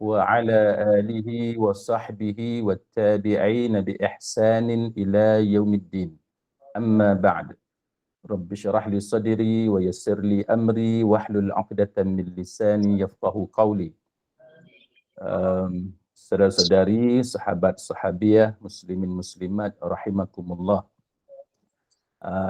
وعلى آله وصحبه والتابعين بإحسان إلى يوم الدين. أما بعد، رب اشرح لي صدري ويسر لي أمري واحلل عقدة من لساني يفقه قولي. Saudara-saudari, sahabat-sahabiah, muslimin muslimat rahimakumullah.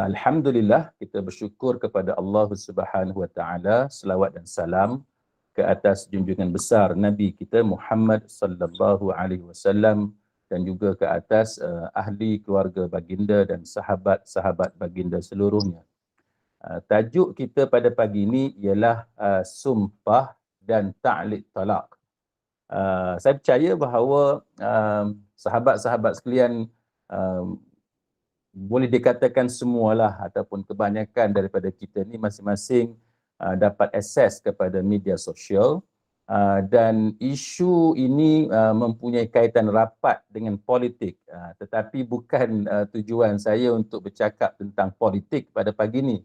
Alhamdulillah, kita bersyukur kepada Allah Subhanahu wa taala, selawat dan salam ke atas junjungan besar Nabi kita Muhammad sallallahu alaihi wasallam dan juga ke atas ahli keluarga baginda dan sahabat-sahabat baginda seluruhnya. Tajuk kita pada pagi ini ialah sumpah dan ta'liq talaq. Saya percaya bahawa sahabat-sahabat sekalian, boleh dikatakan semualah ataupun kebanyakan daripada kita ni masing-masing dapat akses kepada media sosial, dan isu ini mempunyai kaitan rapat dengan politik, tetapi bukan tujuan saya untuk bercakap tentang politik pada pagi ini.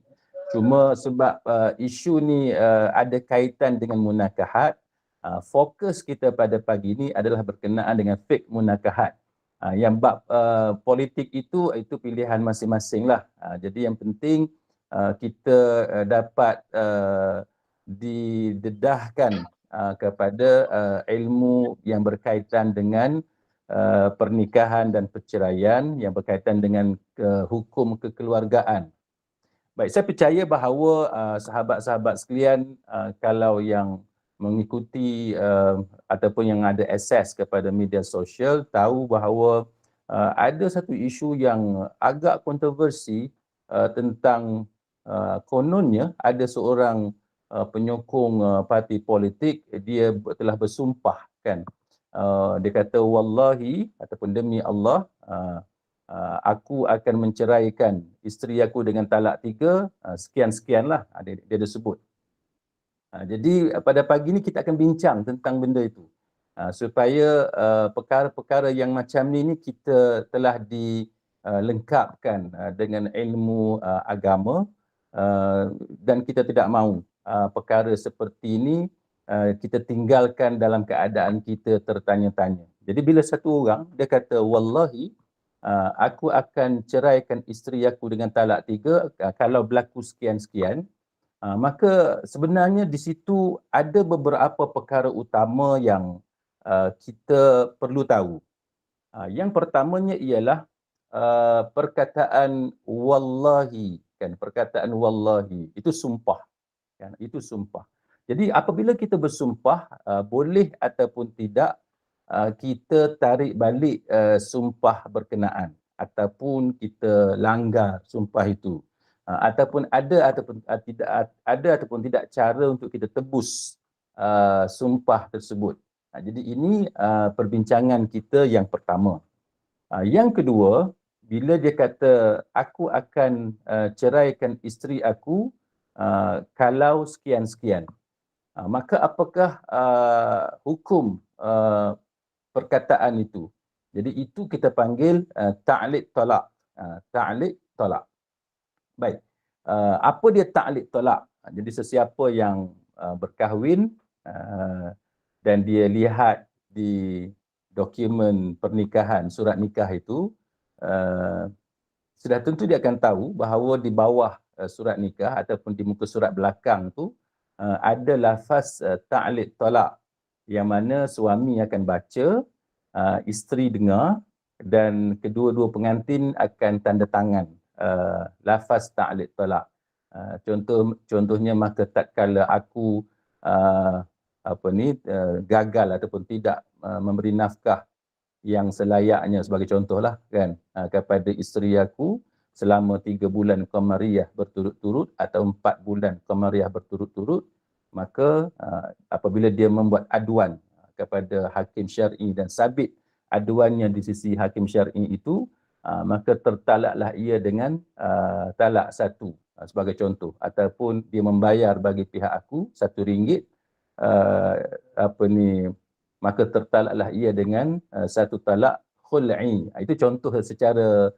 Cuma sebab isu ni ada kaitan dengan munakahat, fokus kita pada pagi ini adalah berkenaan dengan fik munakahat. Yang bab politik itu pilihan masing-masing lah. Jadi yang penting kita dapat didedahkan kepada ilmu yang berkaitan dengan pernikahan dan perceraian, yang berkaitan dengan hukum kekeluargaan. Baik, saya percaya bahawa sahabat-sahabat sekalian, kalau yang mengikuti ataupun yang ada akses kepada media sosial, tahu bahawa ada satu isu yang agak kontroversi tentang kononnya ada seorang penyokong parti politik, dia telah bersumpah kan. Dia kata wallahi ataupun demi Allah, aku akan menceraikan isteri aku dengan talak 3, sekian-sekian lah dia sebut. Jadi pada pagi ni kita akan bincang tentang benda itu, supaya perkara-perkara yang macam ni kita telah dilengkapkan dengan ilmu agama, dan kita tidak mahu perkara seperti ini kita tinggalkan dalam keadaan kita tertanya-tanya. Jadi bila satu orang dia kata wallahi aku akan ceraikan isteri aku dengan talak 3 kalau berlaku sekian-sekian, maka sebenarnya di situ ada beberapa perkara utama yang kita perlu tahu. Yang pertamanya ialah perkataan wallahi, kan, perkataan wallahi itu sumpah, kan, itu sumpah. Jadi apabila kita bersumpah, boleh ataupun tidak kita tarik balik sumpah berkenaan ataupun kita langgar sumpah itu. Ataupun ada ataupun tidak cara untuk kita tebus sumpah tersebut. Jadi ini perbincangan kita yang pertama. Yang kedua, bila dia kata aku akan ceraikan isteri aku kalau sekian-sekian, maka apakah hukum perkataan itu? Jadi itu kita panggil ta'liq talaq. Ta'liq talaq. Baik, apa dia ta'liq talaq? Jadi sesiapa yang berkahwin dan dia lihat di dokumen pernikahan, surat nikah itu, sudah tentu dia akan tahu bahawa di bawah surat nikah ataupun di muka surat belakang tu ada lafaz ta'liq talaq, yang mana suami akan baca, isteri dengar, dan kedua-dua pengantin akan tanda tangan lafaz ta'liq talaq. Contohnya, maka tatkala aku gagal ataupun tidak memberi nafkah yang selayaknya, sebagai contohlah kan, kepada isteri aku selama 3 bulan qamariyah berturut-turut atau 4 bulan qamariyah berturut-turut, maka apabila dia membuat aduan kepada hakim syar'i dan sabit aduannya di sisi hakim syar'i itu, maka tertalaklah ia dengan talak 1, sebagai contoh, ataupun dia membayar bagi pihak aku RM1, maka tertalaklah ia dengan 1 talak khul'i. Itu contoh secara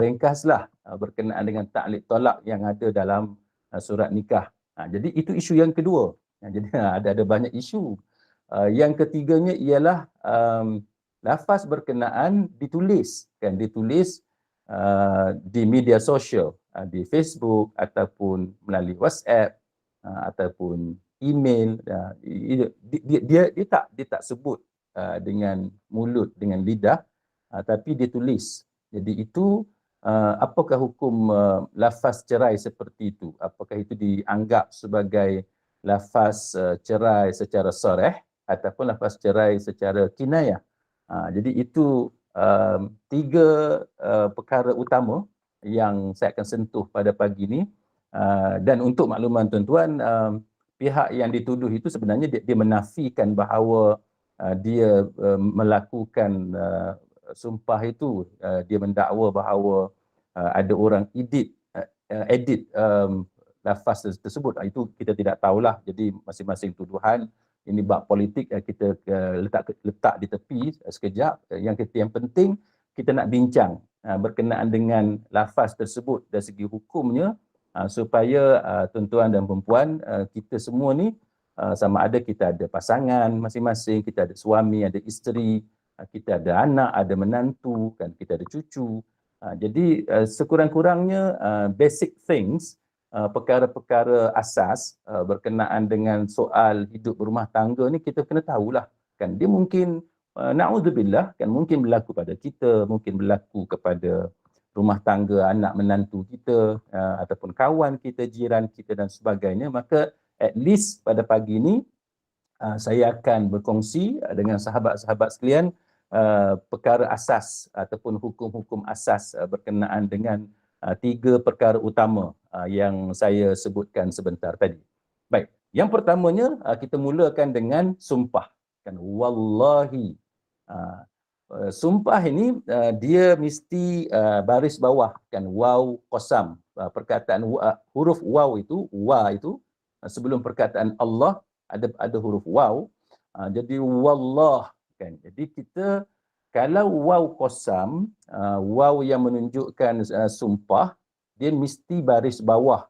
ringkaslah berkenaan dengan ta'liq talak yang ada dalam surat nikah. Jadi itu isu yang kedua. Jadi ada banyak isu Yang ketiganya ialah lafaz berkenaan ditulis, kan, ditulis di media sosial, di Facebook ataupun melalui WhatsApp ataupun email. Dia tak sebut dengan mulut, dengan lidah, tapi dia tulis. Jadi itu apakah hukum lafaz cerai seperti itu? Apakah itu dianggap sebagai lafaz cerai secara sarih ataupun lafaz cerai secara kinayah? Jadi itu tiga perkara utama yang saya akan sentuh pada pagi ini. Dan untuk makluman tuan-tuan, pihak yang dituduh itu sebenarnya dia menafikan bahawa dia melakukan sumpah itu. Dia mendakwa bahawa ada orang edit lafaz tersebut. Itu kita tidak tahulah. Jadi masing-masing tuduhan ini bab politik, kita letak di tepi sekejap. Yang penting kita nak bincang berkenaan dengan lafaz tersebut dari segi hukumnya, supaya tuan-tuan dan perempuan, kita semua ni sama ada kita ada pasangan masing-masing, kita ada suami, ada isteri, kita ada anak, ada menantu, kan, kita ada cucu. Jadi sekurang-kurangnya basic things, perkara-perkara asas berkenaan dengan soal hidup berumah tangga ni kita kena tahulah, kan. Dia mungkin na'udzubillah, kan, mungkin berlaku pada kita, mungkin berlaku kepada rumah tangga anak menantu kita, ataupun kawan kita, jiran kita dan sebagainya. Maka at least pada pagi ini saya akan berkongsi dengan sahabat-sahabat sekalian perkara asas ataupun hukum-hukum asas berkenaan dengan tiga perkara utama yang saya sebutkan sebentar tadi. Baik, yang pertamanya kita mulakan dengan sumpah, kan, wallahi. Sumpah ini dia mesti baris bawah, kan, waw qasam. Perkataan huruf waw itu, wa itu sebelum perkataan Allah ada huruf waw. Jadi wallah, kan. Jadi kita kalau waw qasam, waw yang menunjukkan sumpah, dia mesti baris bawah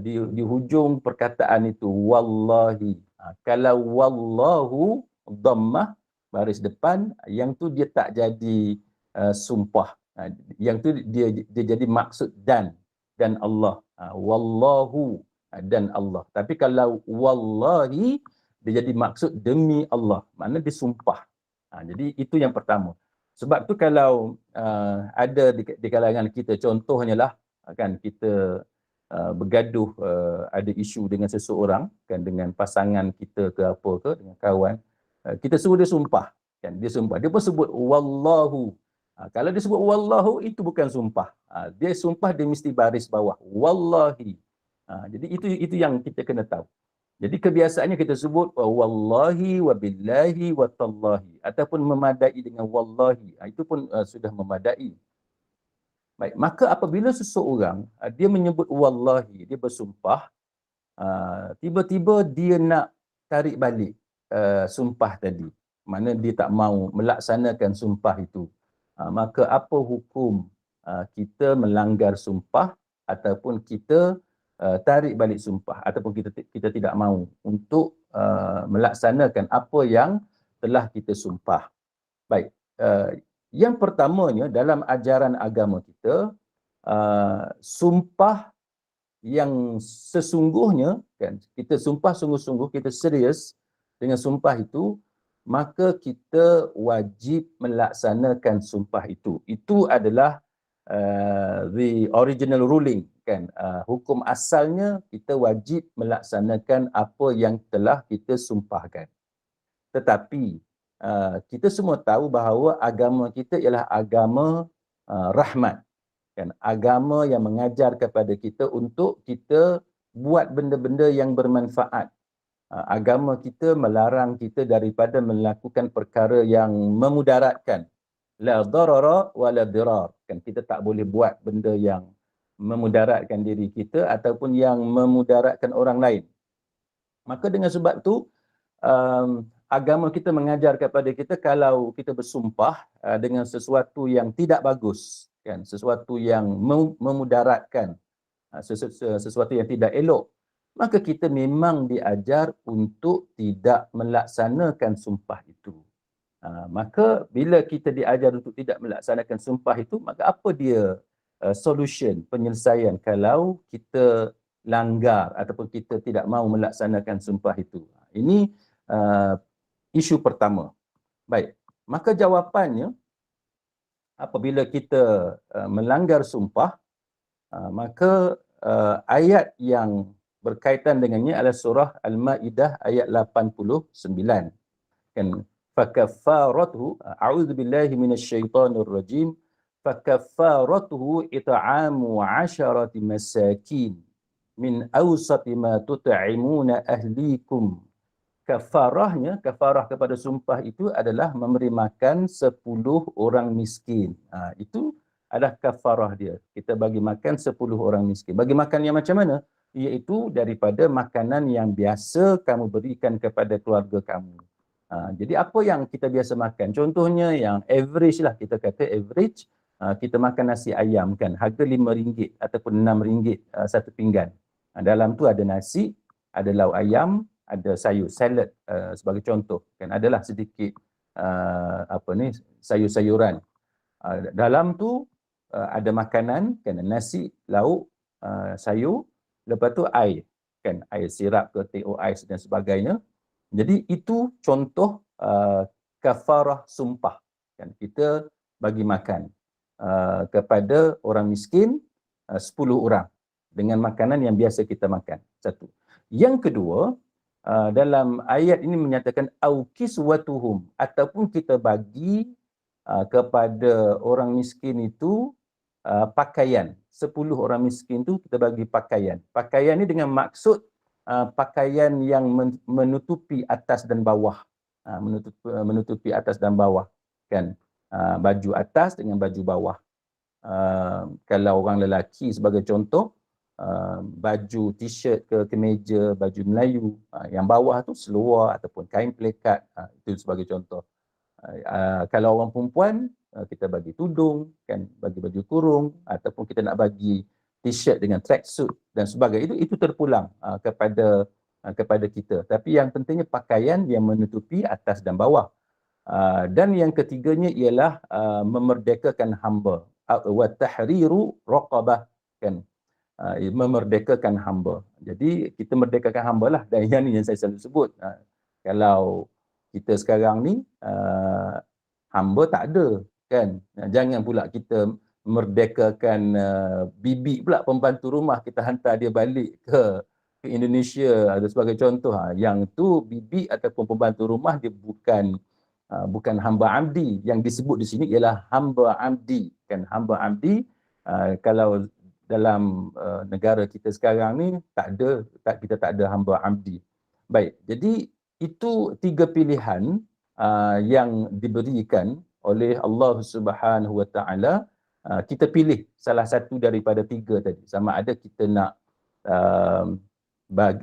di hujung perkataan itu, wallahi. Kalau wallahu dhammah baris depan, yang tu dia tak jadi sumpah. Yang tu dia jadi maksud dan Allah. Wallahu dan Allah. Tapi kalau wallahi, dia jadi maksud demi Allah. Maknanya dia sumpah. Jadi itu yang pertama. Sebab tu kalau ada di kalangan kita, contohnya lah, kan, kita bergaduh, ada isu dengan seseorang, kan, dengan pasangan kita ke apa ke, dengan kawan, kita suruh dia sumpah, kan, dia sumpah, dia pun sebut wallahu. Kalau dia sebut wallahu, itu bukan sumpah. Dia sumpah, dia mesti baris bawah wallahi. Jadi itu yang kita kena tahu. Jadi kebiasaannya kita sebut wallahi wa billahi wa tallahi, ataupun memadai dengan wallahi. Itu pun sudah memadai. Baik, maka apabila seseorang dia menyebut wallahi, dia bersumpah, tiba-tiba dia nak tarik balik sumpah tadi, mana dia tak mau melaksanakan sumpah itu, maka apa hukum kita melanggar sumpah ataupun kita tarik balik sumpah, ataupun kita tidak mahu untuk melaksanakan apa yang telah kita sumpah. Baik, yang pertamanya dalam ajaran agama kita, sumpah yang sesungguhnya, kan, kita sumpah sungguh-sungguh, kita serius dengan sumpah itu, maka kita wajib melaksanakan sumpah itu. Itu adalah the original ruling, kan. Hukum asalnya kita wajib melaksanakan apa yang telah kita sumpahkan. Tetapi kita semua tahu bahawa agama kita ialah agama rahmat, kan. Agama yang mengajar kepada kita untuk kita buat benda-benda yang bermanfaat. Agama kita melarang kita daripada melakukan perkara yang memudaratkan. La darara wa la dirar, kan. Kita tak boleh buat benda yang memudaratkan diri kita ataupun yang memudaratkan orang lain. Maka dengan sebab tu agama kita mengajar kepada kita, kalau kita bersumpah dengan sesuatu yang tidak bagus, kan, sesuatu yang memudaratkan, sesuatu yang tidak elok, maka kita memang diajar untuk tidak melaksanakan sumpah itu. Maka bila kita diajar untuk tidak melaksanakan sumpah itu, maka apa dia solution, penyelesaian kalau kita langgar ataupun kita tidak mahu melaksanakan sumpah itu. Ini isu pertama. Baik, maka jawapannya apabila kita melanggar sumpah, maka ayat yang berkaitan dengannya adalah surah Al-Maidah ayat 89. Kan, fakaffaratuhu, a'udzubillahi minasyaitonir rajim, fakaffaratuhu it'amu 'asharati masakin min awsati ma tut'imuna ahlikum. Kafarahnya, kafarah kepada sumpah itu adalah memberi makan 10 orang miskin. Itu adalah kafarah dia. Kita bagi makan 10 orang miskin. Bagi makan yang macam mana? Iaitu daripada makanan yang biasa kamu berikan kepada keluarga kamu. Jadi apa yang kita biasa makan? Contohnya yang average lah, kita kata average, kita makan nasi ayam kan, harga RM5 ataupun RM6 satu pinggan. Dalam tu ada nasi, ada lauk ayam, ada sayur, salad sebagai contoh, kan, adalah sedikit sayur-sayuran. Dalam tu ada makanan, kan, nasi, lauk, sayur, lepas tu air, kan, air sirap ke teh ais dan sebagainya. Jadi itu contoh kafarah sumpah, kan, kita bagi makan kepada orang miskin 10 orang dengan makanan yang biasa kita makan. Satu. Yang kedua, dalam ayat ini menyatakan au kiswatuhum, ataupun kita bagi kepada orang miskin itu pakaian. 10 orang miskin itu kita bagi pakaian. Pakaian ini dengan maksud pakaian yang menutupi atas dan bawah. Menutupi atas dan bawah, kan. Baju atas dengan baju bawah. Kalau orang lelaki sebagai contoh, baju t-shirt ke kemeja, baju Melayu, yang bawah tu seluar ataupun kain pelekat, itu sebagai contoh. Kalau orang perempuan, kita bagi tudung, kan, bagi baju kurung, ataupun kita nak bagi t-shirt dengan tracksuit dan sebagainya, itu terpulang kepada kita. Tapi yang pentingnya pakaian yang menutupi atas dan bawah. Dan yang ketiganya ialah memerdekakan hamba, wa tahriru raqabah, kan, memerdekakan hamba. Jadi kita merdekakan hamba lah. Dan yang saya selalu sebut, kalau kita sekarang ni hamba tak ada, kan. Jangan pula kita merdekakan bibi pula, pembantu rumah, kita hantar dia balik ke Indonesia ada sebagai contoh. Yang tu bibi ataupun pembantu rumah dia bukan hamba amdi. Yang disebut di sini ialah hamba amdi, kan. Hamba amdi kalau dalam negara kita sekarang ni kita tak ada hamba amdi. Baik, jadi itu 3 pilihan yang diberikan oleh Allah Subhanahu Wa Taala. Kita pilih salah satu daripada 3 tadi. Sama ada kita nak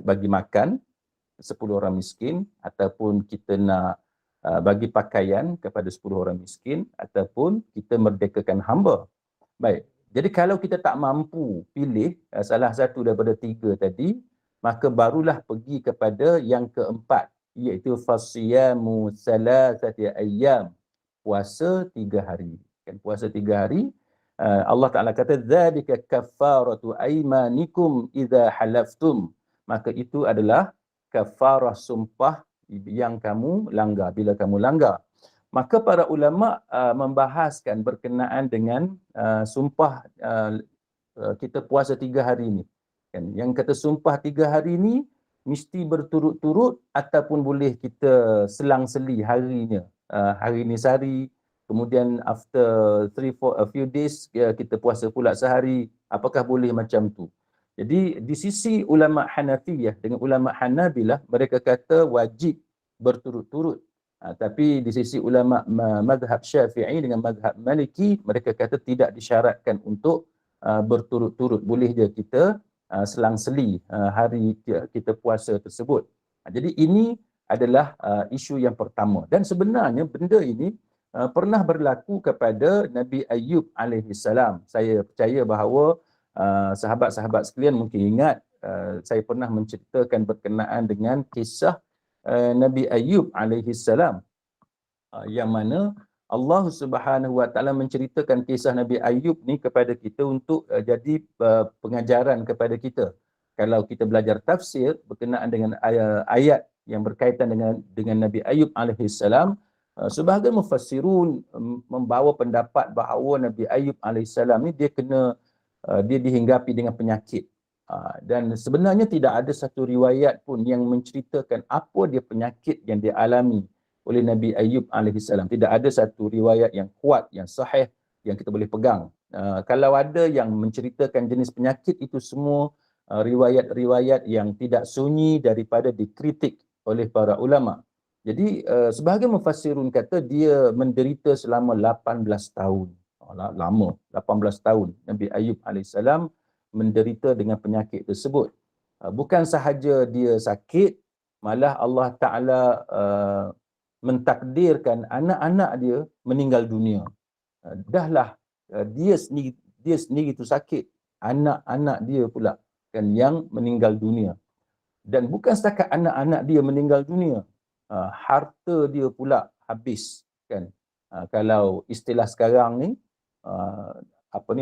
bagi makan 10 orang miskin, ataupun kita nak bagi pakaian kepada 10 orang miskin, ataupun kita merdekakan hamba. Baik. Jadi kalau kita tak mampu pilih salah satu daripada 3 tadi, maka barulah pergi kepada yang keempat, iaitu fasiyamu salasati ayyam, puasa 3 hari. Kan, puasa 3 hari. Allah Ta'ala kata dzalika kaffaratu aymanikum idza halaftum. Maka itu adalah kafarah sumpah yang kamu langgar, bila kamu langgar. Maka para ulama membahaskan berkenaan dengan sumpah kita puasa 3 hari ni. Kan, yang kata sumpah 3 hari ni mesti berturut-turut ataupun boleh kita selang-seli harinya. Hari ni sehari, kemudian after 3-4 a few days kita puasa pula sehari. Apakah boleh macam tu? Jadi di sisi ulama Hanafiyah dengan ulama Hanabilah, mereka kata wajib berturut-turut. Tapi di sisi ulama mazhab Syafi'i dengan mazhab Maliki, mereka kata tidak disyaratkan untuk berturut-turut. Boleh je kita selang-seli hari kita puasa tersebut. Jadi ini adalah isu yang pertama. Dan sebenarnya benda ini pernah berlaku kepada Nabi Ayyub alaihi salam. Saya percaya bahawa sahabat-sahabat sekalian mungkin ingat saya pernah menceritakan berkenaan dengan kisah Nabi Ayub alaihi salam, yang mana Allah Subhanahu Wa Taala menceritakan kisah Nabi Ayub ni kepada kita untuk jadi pengajaran kepada kita. Kalau kita belajar tafsir berkenaan dengan ayat yang berkaitan dengan Nabi Ayub alaihi salam, sebahagian mufassirun membawa pendapat bahawa Nabi Ayub alaihi salam ni dia dihinggapi dengan penyakit. Dan sebenarnya tidak ada satu riwayat pun yang menceritakan apa dia penyakit yang dia alami oleh Nabi Ayub alaihi salam. Tidak ada satu riwayat yang kuat, yang sahih, yang kita boleh pegang. Kalau ada yang menceritakan jenis penyakit, itu semua riwayat-riwayat yang tidak sunyi daripada dikritik oleh para ulama. Jadi sebahagian mufassirun kata dia menderita selama 18 tahun. Lama, 18 tahun Nabi Ayub alaihi salam menderita dengan penyakit tersebut. Bukan sahaja dia sakit, malah Allah Ta'ala mentakdirkan anak-anak dia meninggal dunia. Dahlah dia sendiri tu sakit, anak-anak dia pula kan yang meninggal dunia. Dan bukan setakat anak-anak dia meninggal dunia, harta dia pula habis kan. Kalau istilah sekarang ni,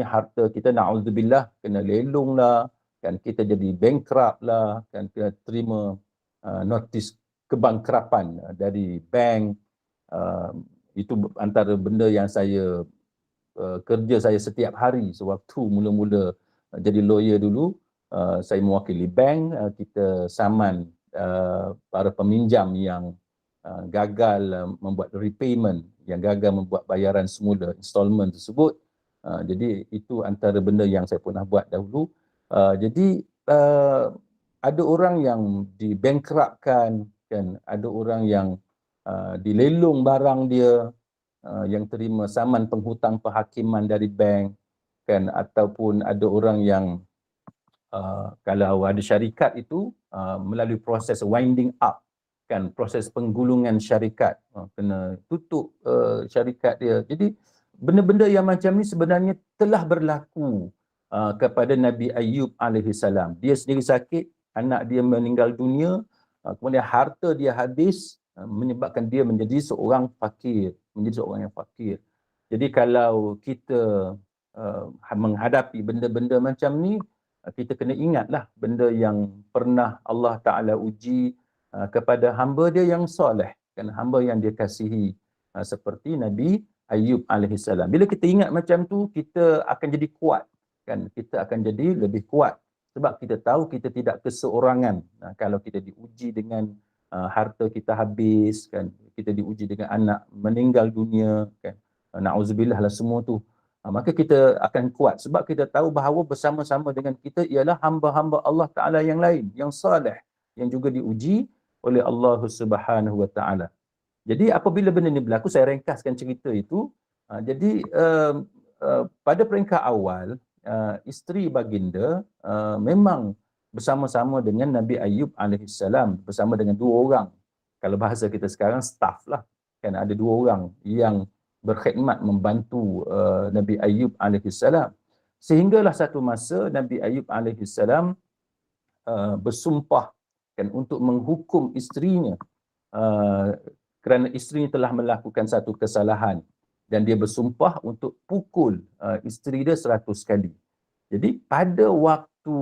harta kita, na'udzubillah, kena lelong lah kan, kita jadi bankrupt lah kan, kita terima notis kebangkrapan dari bank. Itu antara benda yang saya kerja saya setiap hari. Sewaktu mula-mula jadi lawyer dulu, saya mewakili bank, kita saman para peminjam yang gagal membuat repayment, yang gagal membuat bayaran semula installment tersebut. Jadi itu antara benda yang saya pernah buat dahulu. Jadi ada orang yang dibankruptkan kan, ada orang yang dilelong barang dia, yang terima saman penghutang perhakiman dari bank kan, ataupun ada orang yang kalau ada syarikat itu melalui proses winding up kan, proses penggulungan syarikat, kena tutup syarikat dia. Jadi benda-benda yang macam ni sebenarnya telah berlaku kepada Nabi Ayub alaihi salam. Dia sendiri sakit, anak dia meninggal dunia, kemudian harta dia habis, menyebabkan dia menjadi seorang fakir, menjadi seorang yang fakir. Jadi kalau kita menghadapi benda-benda macam ni, kita kena ingatlah benda yang pernah Allah Ta'ala uji kepada hamba dia yang soleh, kan, hamba yang dia kasihi, seperti Nabi Ayub alaihi salam. Bila kita ingat macam tu, kita akan jadi kuat, kan, kita akan jadi lebih kuat. Sebab kita tahu kita tidak keseorangan. Kalau kita diuji dengan harta kita habis, kan, kita diuji dengan anak meninggal dunia, kan, na'udzubillah lah semua tu, maka kita akan kuat. Sebab kita tahu bahawa bersama-sama dengan kita ialah hamba-hamba Allah Ta'ala yang lain, yang saleh, yang juga diuji oleh Allah Subhanahu Wa Ta'ala. Jadi apabila benda ni berlaku, saya ringkaskan cerita itu. Jadi pada peringkat awal, isteri baginda memang bersama-sama dengan Nabi Ayub alaihi salam, bersama dengan dua orang. Kalau bahasa kita sekarang, staff lah. Kan, ada dua orang yang berkhidmat membantu Nabi Ayub alaihi salam. Sehinggalah satu masa Nabi Ayub alaihi salam bersumpah, kan, untuk menghukum isterinya, kerana isterinya telah melakukan satu kesalahan, dan dia bersumpah untuk pukul isteri dia 100 kali. Jadi pada waktu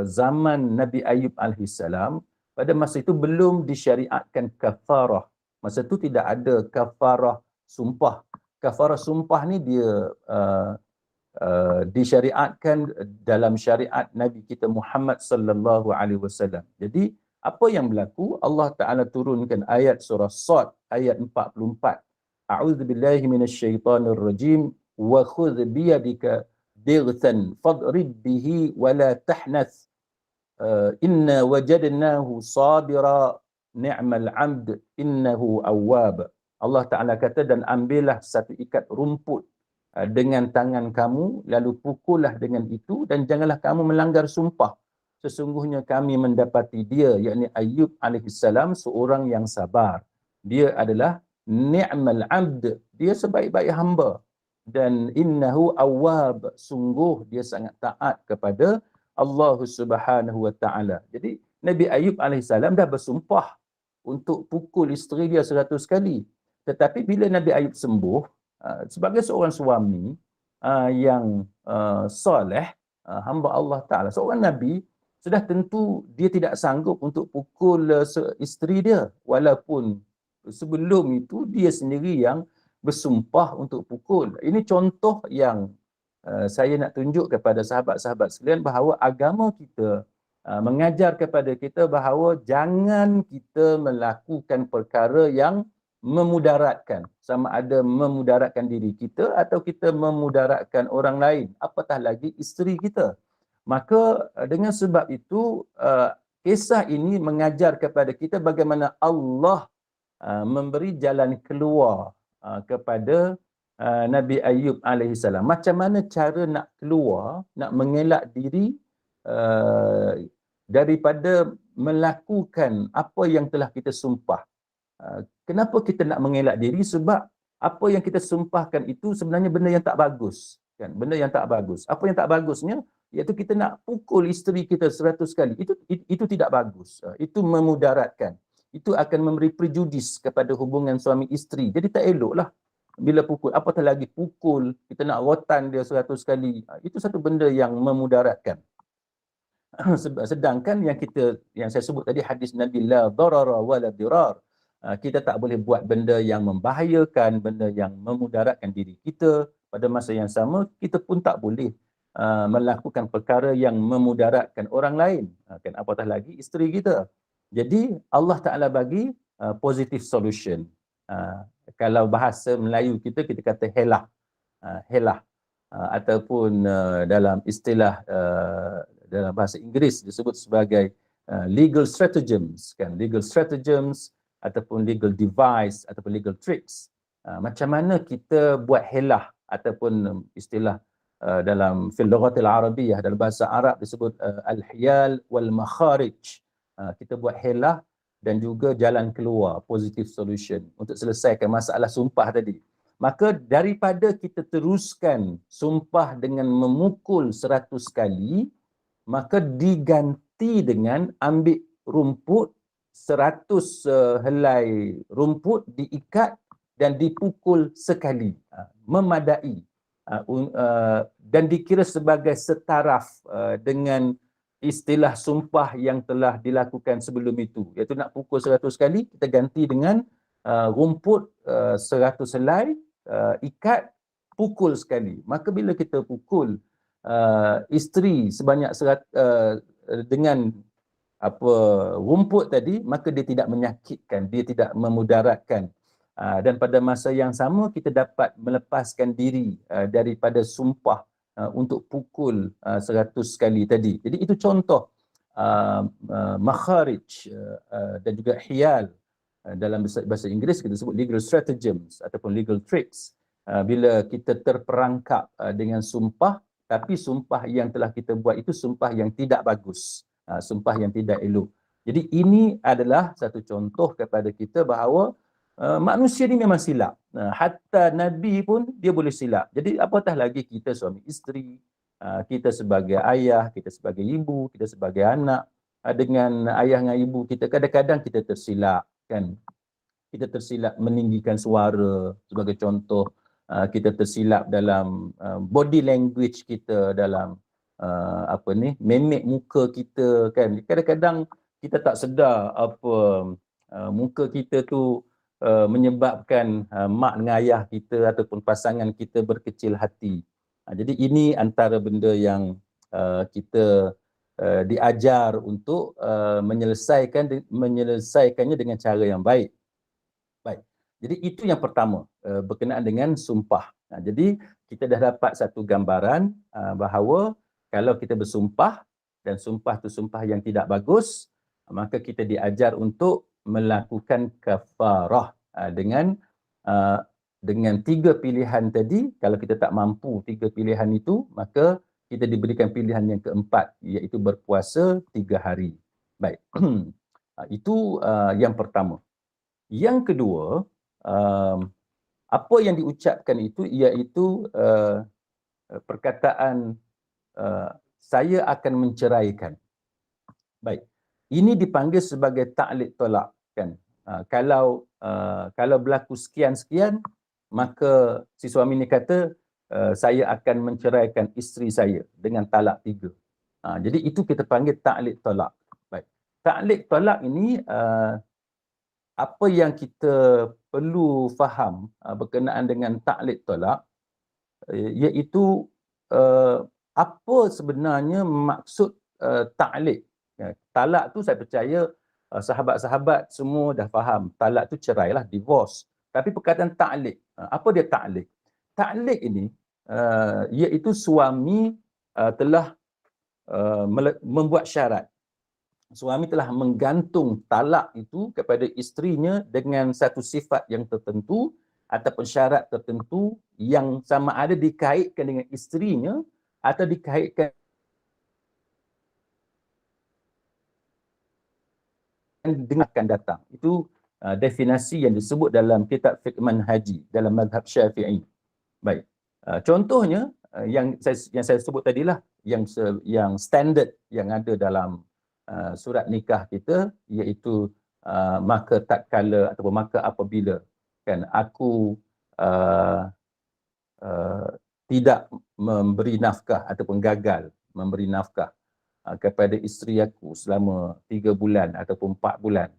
zaman Nabi Ayub alaihissalam, pada masa itu belum disyariatkan kafarah. Masa itu tidak ada kafarah sumpah. Kafarah sumpah ni dia disyariatkan dalam syariat Nabi kita Muhammad sallallahu alaihi wasallam. Jadi apa yang berlaku? Allah Ta'ala turunkan ayat surah Sad ayat 44. A'udzu billahi minasyaitonir rajim wa khudh biyadika dightan fadrib bihi wa la tahnath inna wajadnahu sabira ni'mal 'abd innahu awwab. Allah Ta'ala kata, dan ambillah satu ikat rumput dengan tangan kamu, lalu pukullah dengan itu, dan janganlah kamu melanggar sumpah. Sesungguhnya kami mendapati dia, yakni Ayub alaihissalam, seorang yang sabar. Dia adalah ni'mal 'abd, dia sebaik-baik hamba, dan innahu awwab, sungguh dia sangat taat kepada Allah Subhanahu wa taala. Jadi Nabi Ayub alaihissalam dah bersumpah untuk pukul isteri dia 100 kali. Tetapi bila Nabi Ayub sembuh, sebagai seorang suami yang soleh, hamba Allah Ta'ala, seorang Nabi, sudah tentu dia tidak sanggup untuk pukul isteri dia. Walaupun sebelum itu dia sendiri yang bersumpah untuk pukul. Ini contoh yang saya nak tunjuk kepada sahabat-sahabat sekalian bahawa agama kita mengajar kepada kita bahawa jangan kita melakukan perkara yang memudaratkan, sama ada memudaratkan diri kita atau kita memudaratkan orang lain, apatah lagi isteri kita. Maka dengan sebab itu kisah ini mengajar kepada kita bagaimana Allah memberi jalan keluar kepada Nabi Ayub alaihissalam. Macam mana cara nak keluar, nak mengelak diri daripada melakukan apa yang telah kita sumpah. Kenapa kita nak mengelak diri? Sebab apa yang kita sumpahkan itu sebenarnya benda yang tak bagus. Kan? Benda yang tak bagus. Apa yang tak bagusnya? Iaitu kita nak pukul isteri kita 100 kali. Itu tidak bagus. Itu memudaratkan. Itu akan memberi prejudis kepada hubungan suami isteri. Jadi tak eloklah bila pukul. Apatah lagi pukul, kita nak rotan dia 100 kali. Itu satu benda yang memudaratkan. Sedangkan yang saya sebut tadi hadis Nabi la darara wala dirar. Kita tak boleh buat benda yang membahayakan, benda yang memudaratkan diri kita. Pada masa yang sama, kita pun tak boleh melakukan perkara yang memudaratkan orang lain. Kan apatah lagi isteri kita. Jadi Allah Ta'ala bagi positive solution. Kalau bahasa Melayu kita kata helah. Helah. Ataupun dalam istilah dalam bahasa Inggeris disebut sebagai legal stratagems. Kan? Legal stratagems ataupun legal device ataupun legal tricks. Macam mana kita buat helah ataupun istilah dalam fil lughatil arabiyyah, dalam bahasa Arab disebut al-hiyal wal makharij. Kita buat helah dan juga jalan keluar, positive solution untuk selesaikan masalah sumpah tadi. Maka daripada kita teruskan sumpah dengan memukul 100 kali, maka diganti dengan ambil rumput 100 helai rumput diikat dan dipukul sekali, memadai dan dikira sebagai setaraf dengan istilah sumpah yang telah dilakukan sebelum itu, iaitu nak pukul 100 kali, kita ganti dengan rumput 100 helai, ikat, pukul sekali. Maka bila kita pukul isteri sebanyak dengan rumput tadi, maka dia tidak menyakitkan, dia tidak memudaratkan. Dan pada masa yang sama kita dapat melepaskan diri daripada sumpah untuk pukul 100 kali tadi. Jadi itu contoh makharij dan juga hiyal. Dalam bahasa Inggeris kita sebut legal stratagems ataupun legal tricks. Bila kita terperangkap dengan sumpah, tapi sumpah yang telah kita buat itu sumpah yang tidak bagus. Sumpah yang tidak elok. Jadi ini adalah satu contoh kepada kita bahawa manusia ni memang silap. Hatta Nabi pun dia boleh silap. Jadi apatah lagi kita suami isteri, kita sebagai ayah, kita sebagai ibu, kita sebagai anak, dengan ayah dengan ibu kita kadang-kadang kita tersilap, kan? Kita tersilap meninggikan suara sebagai contoh. Kita tersilap dalam body language kita, dalam memek muka kita, kan. Kadang-kadang kita tak sedar muka kita tu menyebabkan mak dengan ayah kita ataupun pasangan kita berkecil hati. Jadi ini antara benda yang kita diajar untuk menyelesaikannya dengan cara yang baik. Baik. Jadi itu yang pertama berkenaan dengan sumpah. Jadi kita dah dapat satu gambaran bahawa kalau kita bersumpah dan sumpah tu sumpah yang tidak bagus, maka kita diajar untuk melakukan kafarah dengan tiga pilihan tadi. Kalau kita tak mampu tiga pilihan itu, maka kita diberikan pilihan yang keempat, iaitu berpuasa 3 hari. Baik. Itu yang pertama. Yang kedua, apa yang diucapkan itu iaitu perkataan saya akan menceraikan. Baik. Ini dipanggil sebagai ta'liq tolak, kan. Kalau berlaku sekian-sekian, maka si suami ni kata, saya akan menceraikan isteri saya dengan talak 3. Jadi itu kita panggil ta'liq tolak. Baik. Ta'liq tolak ini, apa yang kita perlu faham berkenaan dengan ta'liq tolak, iaitu apa sebenarnya maksud ta'liq. Talak tu saya percaya sahabat-sahabat semua dah faham. Talak tu cerai lah, divorce. Tapi perkataan ta'liq, apa dia ta'liq? Ta'liq ini iaitu suami telah membuat syarat. Suami telah menggantung talak itu kepada isterinya dengan satu sifat yang tertentu ataupun syarat tertentu yang sama ada dikaitkan dengan isterinya atau dikaitkan dengan akan datang. Itu definisi yang disebut dalam kitab fiqh manhaji dalam mazhab Syafi'i. Baik. Contohnya yang saya sebut tadilah yang standard yang ada dalam surat nikah kita, iaitu maka tatkala ataupun maka apabila kan aku tidak memberi nafkah ataupun gagal memberi nafkah kepada isteri aku selama 3 bulan ataupun 4 bulan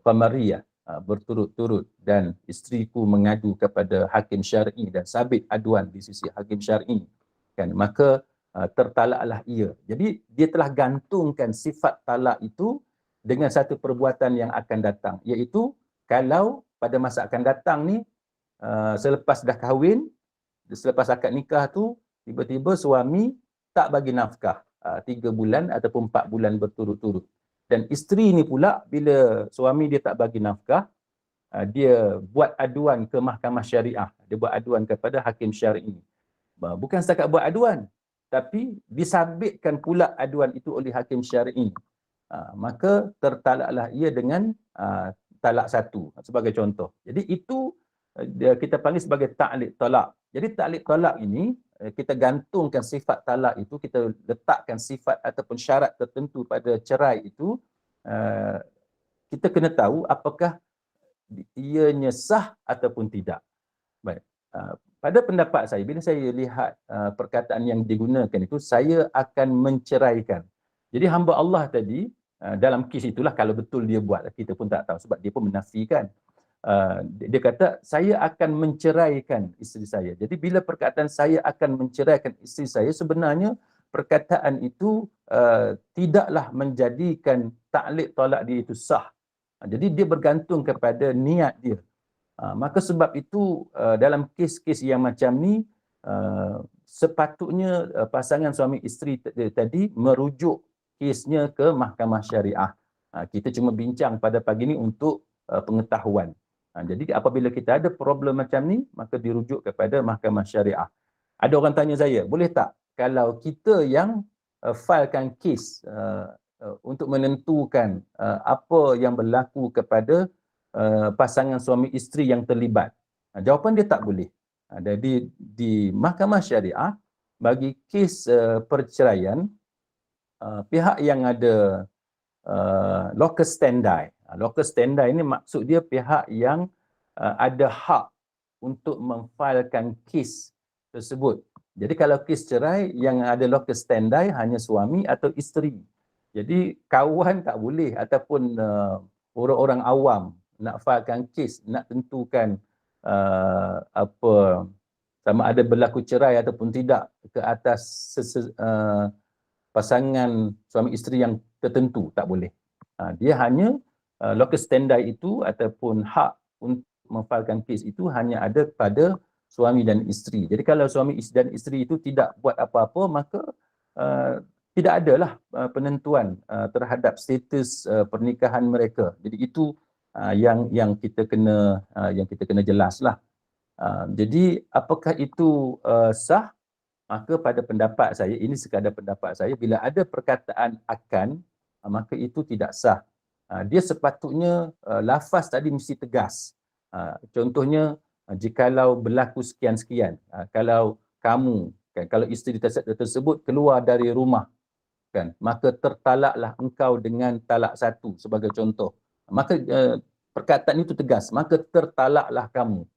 qamariyah berturut-turut dan isteriku mengadu kepada hakim syar'i dan sabit aduan di sisi hakim syar'i, kan, maka tertalaklah ia. Jadi dia telah gantungkan sifat talak itu dengan satu perbuatan yang akan datang, iaitu kalau pada masa akan datang ni selepas dah kahwin, selepas akad nikah tu tiba-tiba suami tak bagi nafkah 3 bulan ataupun 4 bulan berturut-turut. Dan isteri ni pula bila suami dia tak bagi nafkah, dia buat aduan ke mahkamah syariah, dia buat aduan kepada hakim syar'i. Bukan setakat buat aduan, tapi disabitkan pula aduan itu oleh hakim syar'i. Maka tertalaklah ia dengan talak 1 sebagai contoh. Jadi itu kita panggil sebagai ta'liq talak. Jadi ta'liq talak ini kita gantungkan sifat talak itu, kita letakkan sifat ataupun syarat tertentu pada cerai itu. Kita kena tahu apakah ianya sah ataupun tidak. Baik. Pada pendapat saya, bila saya lihat perkataan yang digunakan itu, saya akan menceraikan. Jadi hamba Allah tadi, dalam kes itulah kalau betul dia buat, kita pun tak tahu sebab dia pun menafikan. Dia kata, saya akan menceraikan isteri saya. Jadi bila perkataan saya akan menceraikan isteri saya, sebenarnya perkataan itu tidaklah menjadikan ta'liq talak dia itu sah. Jadi dia bergantung kepada niat dia. Maka sebab itu dalam kes-kes yang macam ni, sepatutnya pasangan suami isteri tadi merujuk kesnya ke mahkamah syariah. Kita cuma bincang pada pagi ni untuk pengetahuan. Jadi apabila kita ada problem macam ni, maka dirujuk kepada mahkamah syariah. Ada orang tanya saya, boleh tak kalau kita yang filekan kes untuk menentukan apa yang berlaku kepada pasangan suami isteri yang terlibat? Jawapan dia tak boleh. Jadi di mahkamah syariah, bagi kes perceraian, pihak yang ada locus standi. Locus standi ini maksud dia pihak yang ada hak untuk memfilekan kes tersebut. Jadi kalau kes cerai yang ada locus standi hanya suami atau isteri. Jadi kawan tak boleh ataupun orang-orang awam nak filekan kes, nak tentukan apa sama ada berlaku cerai ataupun tidak ke atas pasangan suami isteri yang tertentu, tak boleh. Dia hanya locus standi itu ataupun hak untuk memfilekan kes itu hanya ada pada suami dan isteri. Jadi kalau suami dan isteri itu tidak buat apa-apa, maka tidak adalah penentuan terhadap status pernikahan mereka. Jadi itu yang kita kena jelaslah. Jadi apakah itu sah? Maka pada pendapat saya, ini sekadar pendapat saya, bila ada perkataan akan, maka itu tidak sah. Dia sepatutnya lafaz tadi mesti tegas. Contohnya, jikalau berlaku sekian-sekian, kalau kamu Kan? Kalau isteri tersebut keluar dari rumah, kan, maka tertalaklah engkau dengan talak satu sebagai contoh. Maka perkataan itu tegas, maka tertalaklah kamu.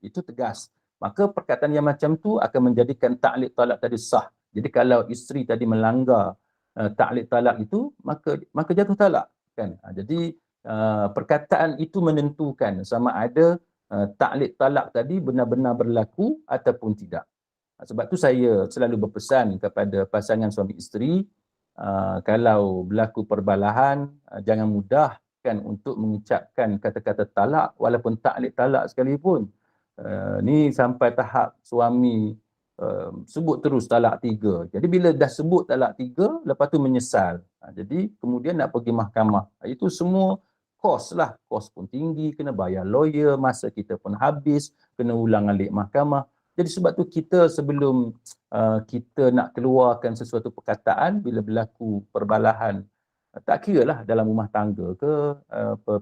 Itu tegas. Maka perkataan yang macam tu akan menjadikan ta'liq talak tadi sah. Jadi kalau isteri tadi melanggar ta'liq talak itu, maka jatuh talak, kan. Jadi perkataan itu menentukan sama ada ta'liq talak tadi benar-benar berlaku ataupun tidak. Sebab tu saya selalu berpesan kepada pasangan suami isteri, kalau berlaku perbalahan, jangan mudah kan untuk mengucapkan kata-kata talak walaupun ta'liq talak sekalipun. Ni sampai tahap suami sebut terus talak 3. Jadi bila dah sebut talak 3, lepas tu menyesal. Jadi kemudian nak pergi mahkamah. Itu semua kos lah. Kos pun tinggi, kena bayar lawyer, masa kita pun habis, kena ulang alik mahkamah. Jadi sebab tu kita sebelum kita nak keluarkan sesuatu perkataan bila berlaku perbalahan, tak kira lah dalam rumah tangga ke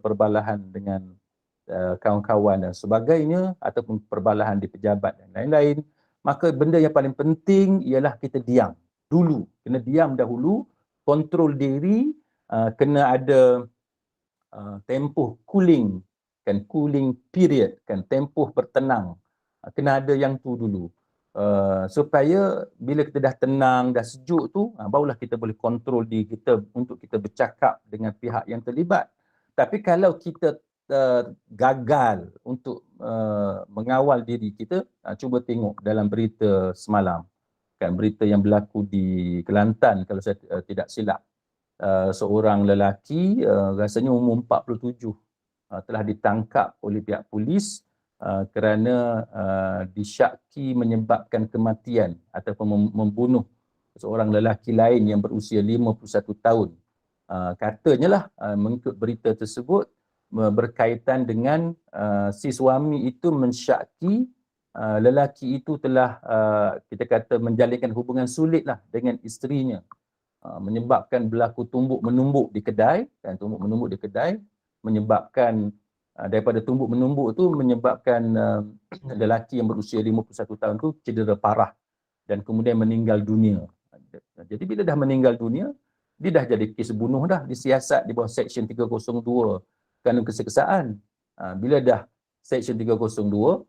perbalahan dengan kawan-kawan dan sebagainya, ataupun perbalahan di pejabat dan lain-lain, maka benda yang paling penting ialah kita diam dulu. Kena diam dahulu, kontrol diri, kena ada tempoh cooling, kan, cooling period, kan, tempoh bertenang. Kena ada yang tu dulu. Supaya bila kita dah tenang, dah sejuk tu, barulah kita boleh kontrol diri kita untuk kita bercakap dengan pihak yang terlibat. Tapi kalau kita gagal untuk mengawal diri kita, cuba tengok dalam berita semalam, kan, berita yang berlaku di Kelantan kalau saya tidak silap. Seorang lelaki rasanya umur 47 telah ditangkap oleh pihak polis kerana disyaki menyebabkan kematian ataupun membunuh seorang lelaki lain yang berusia 51 tahun. Katanya lah mengikut berita tersebut berkaitan dengan si suami itu mensyaki lelaki itu telah kita kata menjalinkan hubungan sulit lah dengan isterinya, menyebabkan berlaku tumbuk menumbuk di kedai, dan tumbuk menumbuk di kedai menyebabkan daripada tumbuk menumbuk tu menyebabkan lelaki yang berusia 51 tahun tu cedera parah dan kemudian meninggal dunia. Jadi bila dah meninggal dunia, dia dah jadi kes bunuh dah, disiasat di bawah Seksyen 302 Kanun Keseksaan. Bila dah Seksyen 302,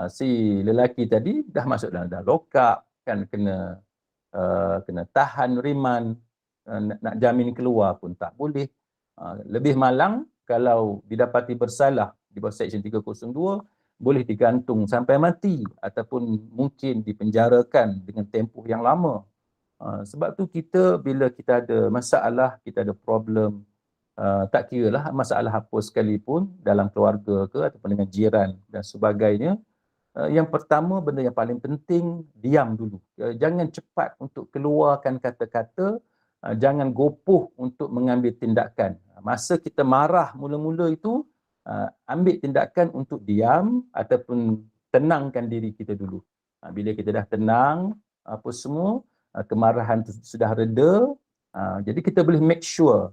si lelaki tadi dah masuk dalam dah lock up, kan, kena tahan riman, nak jamin keluar pun tak boleh. Lebih malang kalau didapati bersalah di bawah Seksyen 302, boleh digantung sampai mati ataupun mungkin dipenjarakan dengan tempoh yang lama. Sebab tu kita bila kita ada masalah, kita ada problem, tak kira lah masalah apa sekalipun dalam keluarga ke ataupun dengan jiran dan sebagainya, yang pertama, benda yang paling penting, diam dulu. Jangan cepat untuk keluarkan kata-kata, jangan gopoh untuk mengambil tindakan. Masa kita marah mula-mula itu, ambil tindakan untuk diam ataupun tenangkan diri kita dulu. Bila kita dah tenang, apa semua, kemarahan itu sudah reda, jadi kita boleh make sure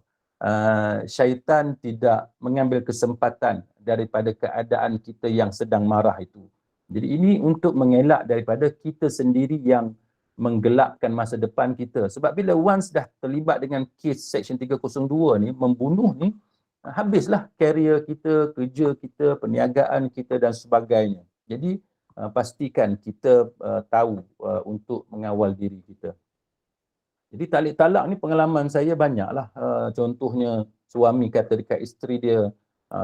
syaitan tidak mengambil kesempatan daripada keadaan kita yang sedang marah itu. Jadi ini untuk mengelak daripada kita sendiri yang menggelapkan masa depan kita. Sebab bila once dah terlibat dengan kes Seksyen 302 ni, membunuh ni, habislah karier kita, kerja kita, perniagaan kita dan sebagainya. Jadi pastikan kita tahu untuk mengawal diri kita. Jadi ta'liq talak ni pengalaman saya banyaklah. Contohnya suami kata dekat isteri dia,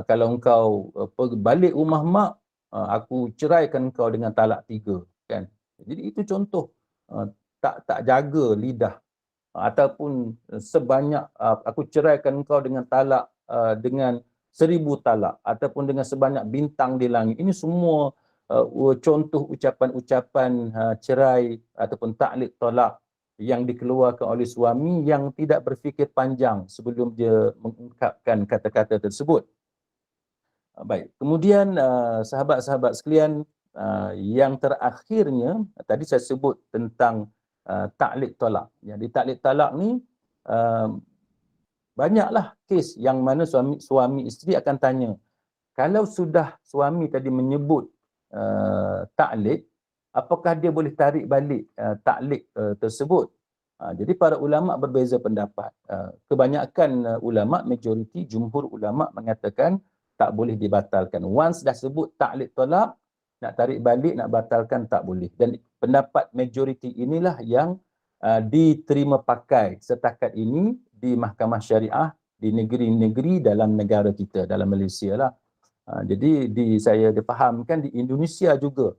kalau engkau balik rumah mak, aku ceraikan kau dengan talak 3, kan. Jadi itu contoh tak jaga lidah, ataupun sebanyak aku ceraikan kau dengan talak dengan 1000 talak ataupun dengan sebanyak bintang di langit. Ini semua contoh ucapan-ucapan cerai ataupun ta'liq talak yang dikeluarkan oleh suami yang tidak berfikir panjang sebelum dia mengungkapkan kata-kata tersebut. Baik, kemudian sahabat-sahabat sekalian, yang terakhirnya tadi saya sebut tentang ta'liq talak. Jadi ta'liq talak ni banyaklah kes yang mana suami isteri akan tanya, kalau sudah suami tadi menyebut ta'liq, apakah dia boleh tarik balik taklid tersebut. Jadi para ulama berbeza pendapat. Kebanyakan ulama, majoriti, jumhur ulama mengatakan tak boleh dibatalkan. Once dah sebut taklid tolak, nak tarik balik, nak batalkan tak boleh. Dan pendapat majoriti inilah yang diterima pakai setakat ini di mahkamah syariah di negeri-negeri dalam negara kita, dalam Malaysia lah. Jadi saya difahamkan di Indonesia juga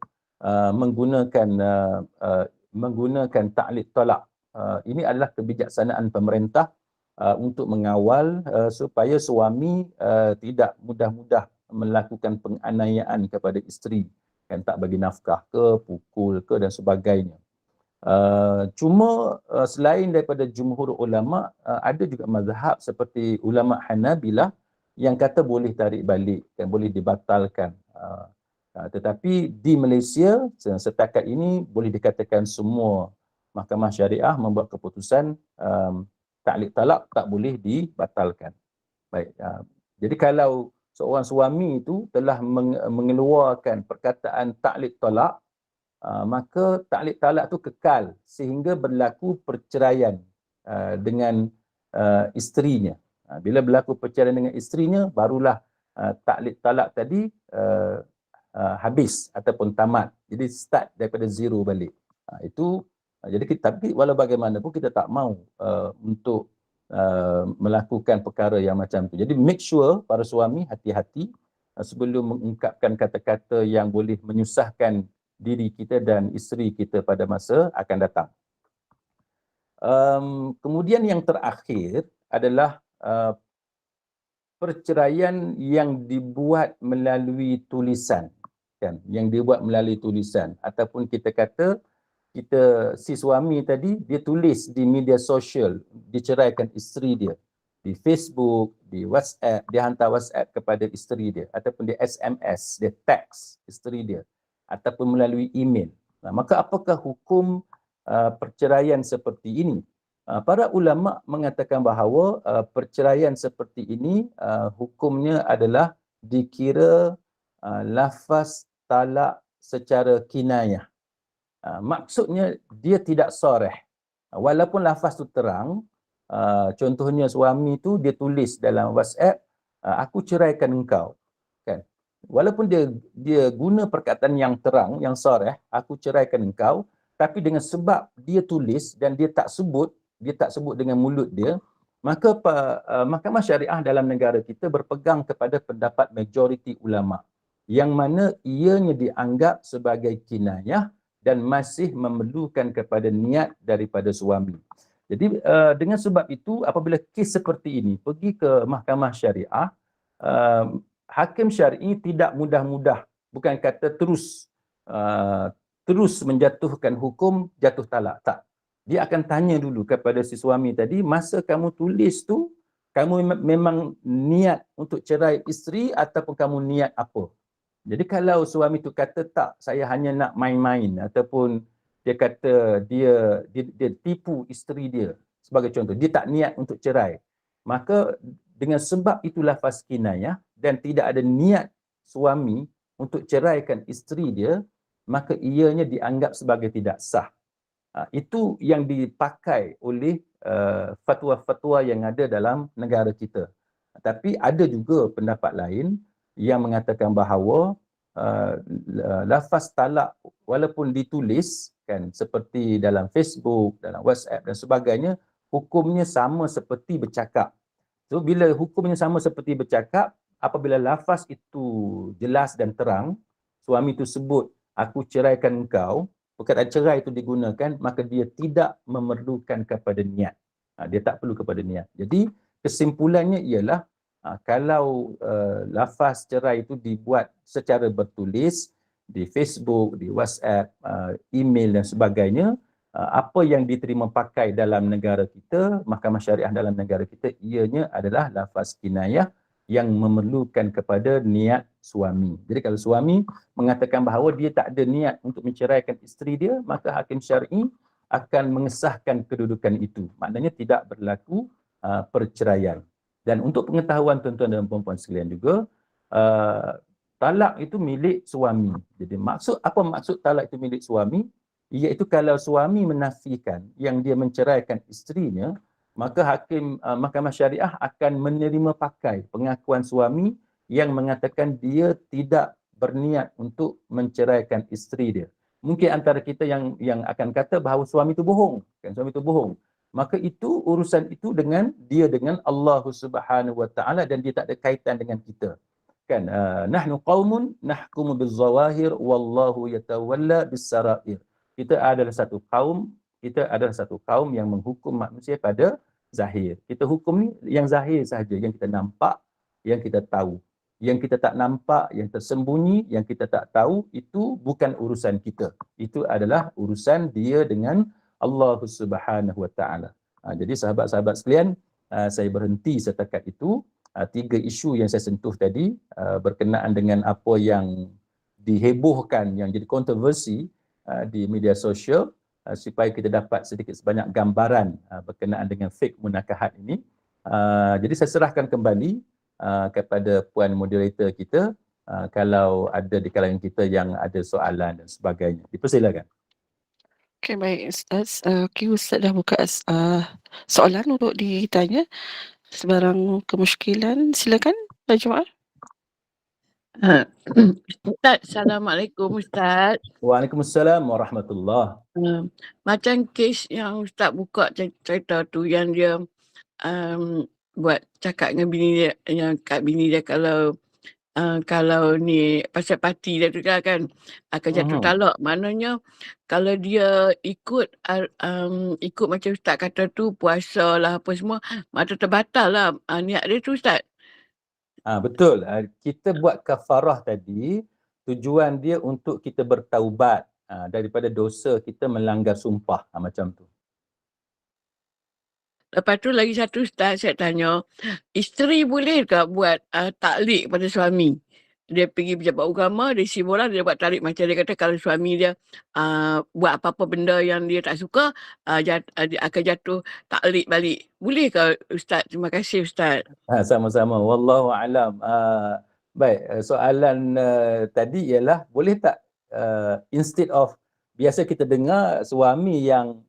menggunakan taklid tolak. Ini adalah kebijaksanaan pemerintah untuk mengawal supaya suami tidak mudah-mudah melakukan penganiayaan kepada isteri, kan, tak bagi nafkah ke, pukul ke dan sebagainya. Cuma selain daripada jumhur ulama, ada juga mazhab seperti ulama Hanabilah yang kata boleh tarik balik, kan, boleh dibatalkan. Tetapi di Malaysia setakat ini boleh dikatakan semua mahkamah syariah membuat keputusan taklid talak tak boleh dibatalkan. Baik. Jadi kalau seorang suami itu telah mengeluarkan perkataan taklid talak, maka taklid talak tu kekal sehingga berlaku perceraian dengan isterinya. Bila berlaku perceraian dengan isterinya, barulah taklid talak tadi habis ataupun tamat. Jadi start daripada zero balik. Jadi tapi walau bagaimanapun kita tak mau untuk melakukan perkara yang macam tu. Jadi make sure para suami hati-hati sebelum mengungkapkan kata-kata yang boleh menyusahkan diri kita dan isteri kita pada masa akan datang. Kemudian yang terakhir adalah perceraian yang dibuat melalui tulisan, kan? Yang dibuat melalui tulisan ataupun kita kata si suami tadi dia tulis di media sosial diceraikan isteri dia, di Facebook, di WhatsApp, dia hantar WhatsApp kepada isteri dia ataupun di SMS, dia teks isteri dia ataupun melalui email. Maka apakah hukum perceraian seperti ini? Para ulama mengatakan bahawa perceraian seperti ini hukumnya adalah dikira lafaz talak secara kinayah. Maksudnya dia tidak soreh. Walaupun lafaz tu terang, contohnya suami tu dia tulis dalam WhatsApp, aku ceraikan engkau, kan? Walaupun dia guna perkataan yang terang, yang soreh, aku ceraikan engkau, tapi dengan sebab dia tulis dan dia tak sebut dengan mulut dia, maka mahkamah syariah dalam negara kita berpegang kepada pendapat majoriti ulama yang mana ianya dianggap sebagai kinayah dan masih memerlukan kepada niat daripada suami. Jadi dengan sebab itu apabila kes seperti ini pergi ke mahkamah syariah, hakim syar'i tidak mudah-mudah, bukan kata terus menjatuhkan hukum jatuh talak, tak. Dia akan tanya dulu kepada si suami tadi, masa kamu tulis tu, kamu memang niat untuk cerai isteri ataupun kamu niat apa? Jadi kalau suami tu kata tak, saya hanya nak main-main ataupun dia kata dia tipu isteri dia, sebagai contoh, dia tak niat untuk cerai, maka dengan sebab itu lafaz kinayah dan tidak ada niat suami untuk ceraikan isteri dia, maka ianya dianggap sebagai tidak sah. Itu yang dipakai oleh fatwa-fatwa yang ada dalam negara kita. Tapi ada juga pendapat lain yang mengatakan bahawa lafaz talak walaupun ditulis, kan, seperti dalam Facebook, dalam WhatsApp dan sebagainya, hukumnya sama seperti bercakap. So bila hukumnya sama seperti bercakap, apabila lafaz itu jelas dan terang, suami itu sebut aku ceraikan engkau, perkataan cerai itu digunakan, maka dia tidak memerlukan kepada niat. Dia tak perlu kepada niat. Jadi kesimpulannya ialah kalau lafaz cerai itu dibuat secara bertulis di Facebook, di WhatsApp, email dan sebagainya, apa yang diterima pakai dalam negara kita, mahkamah syariah dalam negara kita, ianya adalah lafaz kinayah yang memerlukan kepada niat suami. Jadi kalau suami mengatakan bahawa dia tak ada niat untuk menceraikan isteri dia, maka hakim syar'i akan mengesahkan kedudukan itu. Maknanya tidak berlaku perceraian. Dan untuk pengetahuan tuan-tuan dan puan-puan sekalian juga, talak itu milik suami. Jadi apa maksud talak itu milik suami? Iaitu kalau suami menafikan yang dia menceraikan isterinya, maka Mahkamah Syariah akan menerima pakai pengakuan suami yang mengatakan dia tidak berniat untuk menceraikan isteri dia. Mungkin antara kita yang akan kata bahawa suami itu bohong, kan, suami itu bohong. Maka itu urusan itu dengan Allah Subhanahu Wa Taala dan dia tak ada kaitan dengan kita. Kan, nahnu qaumun nahkumu bizawahir wallahu yatawalla bis-sarair. Kita adalah satu kaum yang menghukum manusia pada zahir. Kita hukum ni yang zahir sahaja, yang kita nampak, yang kita tahu. Yang kita tak nampak, yang tersembunyi, yang kita tak tahu, itu bukan urusan kita. Itu adalah urusan dia dengan Allah Subhanahu Wa Taala. Jadi sahabat-sahabat sekalian, saya berhenti setakat itu. 3 isu yang saya sentuh tadi berkenaan dengan apa yang dihebohkan, yang jadi kontroversi di media sosial, supaya kita dapat sedikit sebanyak gambaran berkenaan dengan fake munakahat ini. Jadi saya serahkan kembali kepada puan moderator kita, kalau ada di kalangan kita yang ada soalan dan sebagainya. Dipersilakan. Okey, baik Ustaz. Ustaz dah buka soalan untuk ditanya. Sebarang kemusykilan, silakan Pak Jemaah. Ustaz, Assalamualaikum Ustaz. Waalaikumsalam warahmatullahi. Macam kes yang Ustaz buka cerita tu yang dia buat cakap dengan bini dia, yang kat bini dia kalau ni pasal parti dia tu kan akan jatuh talak. Maknanya kalau dia ikut macam Ustaz kata tu, puasa lah apa semua, maka terbatal lah niat dia tu Ustaz. Betul. Kita buat kafarah tadi, tujuan dia untuk kita bertaubat daripada dosa kita melanggar sumpah, macam tu. Lepas tu lagi satu Ustaz, saya tanya, isteri boleh ke buat taklik pada suami? Dia pergi pejabat agama, dia isi bola, dia buat taklik. Macam dia kata kalau suami dia buat apa-apa benda yang dia tak suka, dia akan jatuh taklik balik. Boleh ke Ustaz? Terima kasih Ustaz. Sama-sama. Wallahu alam. Baik, soalan tadi ialah boleh tak instead of biasa kita dengar suami yang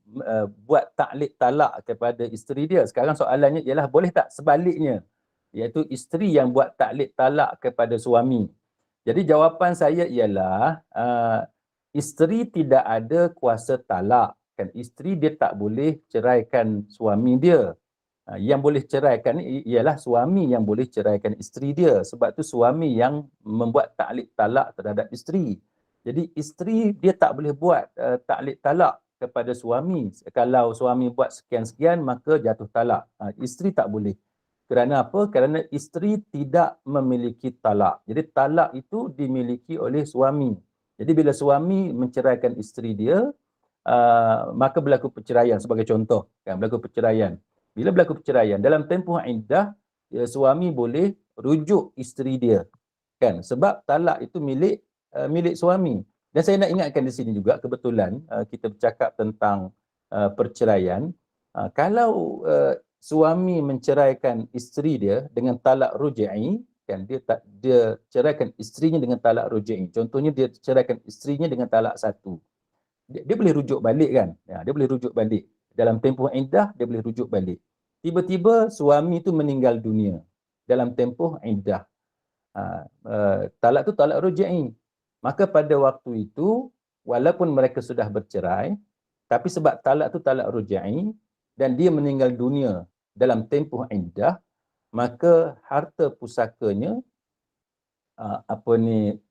buat taklik talak kepada isteri dia, sekarang soalannya ialah boleh tak sebaliknya, iaitu isteri yang buat taklik talak kepada suami. Jadi jawapan saya ialah isteri tidak ada kuasa talak, kan, isteri dia tak boleh ceraikan suami dia. Yang boleh ceraikan ialah suami yang boleh ceraikan isteri dia. Sebab tu suami yang membuat taklik talak terhadap isteri. Jadi isteri dia tak boleh buat taklik talak kepada suami. Kalau suami buat sekian-sekian maka jatuh talak. Isteri tak boleh. Kerana apa? Kerana isteri tidak memiliki talak. Jadi talak itu dimiliki oleh suami. Jadi bila suami menceraikan isteri dia, maka berlaku perceraian sebagai contoh, kan, berlaku perceraian. Bila berlaku perceraian, dalam tempoh iddah, suami boleh rujuk isteri dia, kan, sebab talak itu milik suami. Dan saya nak ingatkan di sini juga, kebetulan kita bercakap tentang perceraian. Kalau suami menceraikan isteri dia dengan talak ruj'i, kan, dia ceraikan isterinya dengan talak ruj'i. Contohnya dia ceraikan isterinya dengan talak 1. Dia boleh rujuk balik, kan? Dia boleh rujuk balik. Dalam tempoh iddah dia boleh rujuk balik. Tiba-tiba suami itu meninggal dunia dalam tempoh iddah. Talak tu talak ruj'i. Maka pada waktu itu, walaupun mereka sudah bercerai, tapi sebab talak tu talak ruj'i dan dia meninggal dunia dalam tempoh iddah, maka harta pusakanya,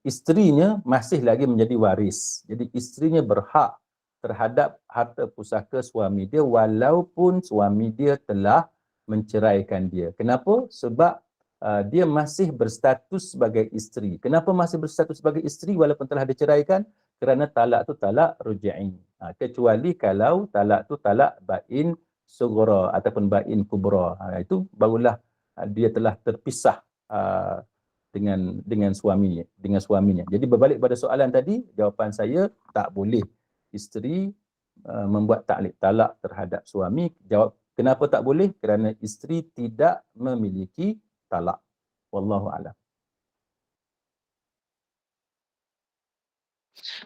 isterinya masih lagi menjadi waris. Jadi isterinya berhak terhadap harta pusaka suami dia walaupun suami dia telah menceraikan dia. Kenapa? Sebab dia masih berstatus sebagai isteri. Kenapa masih berstatus sebagai isteri walaupun telah diceraikan? Kerana talak tu talak ruj'i. Kecuali kalau talak tu talak bain sughra ataupun bain kubra. Itu barulah dia telah terpisah dengan suaminya. Jadi berbalik pada soalan tadi, jawapan saya tak boleh isteri membuat taklik talak terhadap suami. Jawab kenapa tak boleh? Kerana isteri tidak memiliki talak. Wallahu a'lam.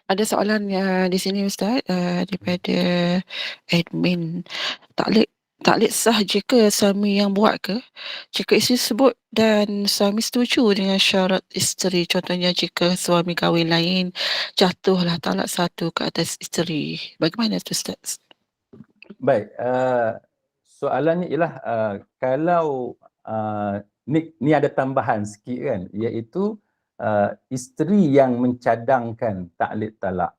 Ada soalan di sini Ustaz, daripada admin. Taklid taklid sah jika suami yang buat ke? Jika isteri sebut dan suami setuju dengan syarat isteri. Contohnya jika suami kahwin lain, jatuhlah talak satu ke atas isteri. Bagaimana tu Ustaz? Baik, soalannya ialah kalau ni ada tambahan sikit kan, iaitu isteri yang mencadangkan taklid talak.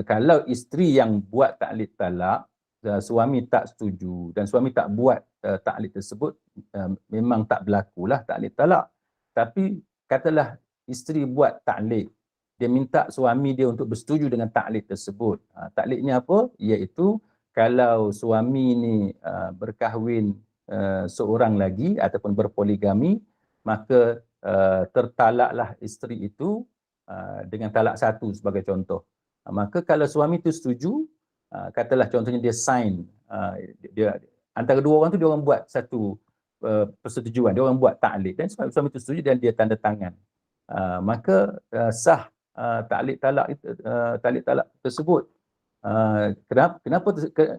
Kalau isteri yang buat taklid talak, suami tak setuju dan suami tak buat taklid tersebut, memang tak berlakulah taklid talak. Tapi katalah isteri buat taklid, dia minta suami dia untuk bersetuju dengan taklid tersebut. Taklidnya apa? Iaitu kalau suami ni berkahwin seorang lagi ataupun berpoligami, maka tertalaklah isteri itu dengan talak satu sebagai contoh. Maka kalau suami itu setuju, katalah contohnya dia sign, dia antara dua orang tu dia orang buat satu persetujuan, dia orang buat taklid dan suami itu setuju dan dia tanda tangan. Maka sah taklid talak tersebut.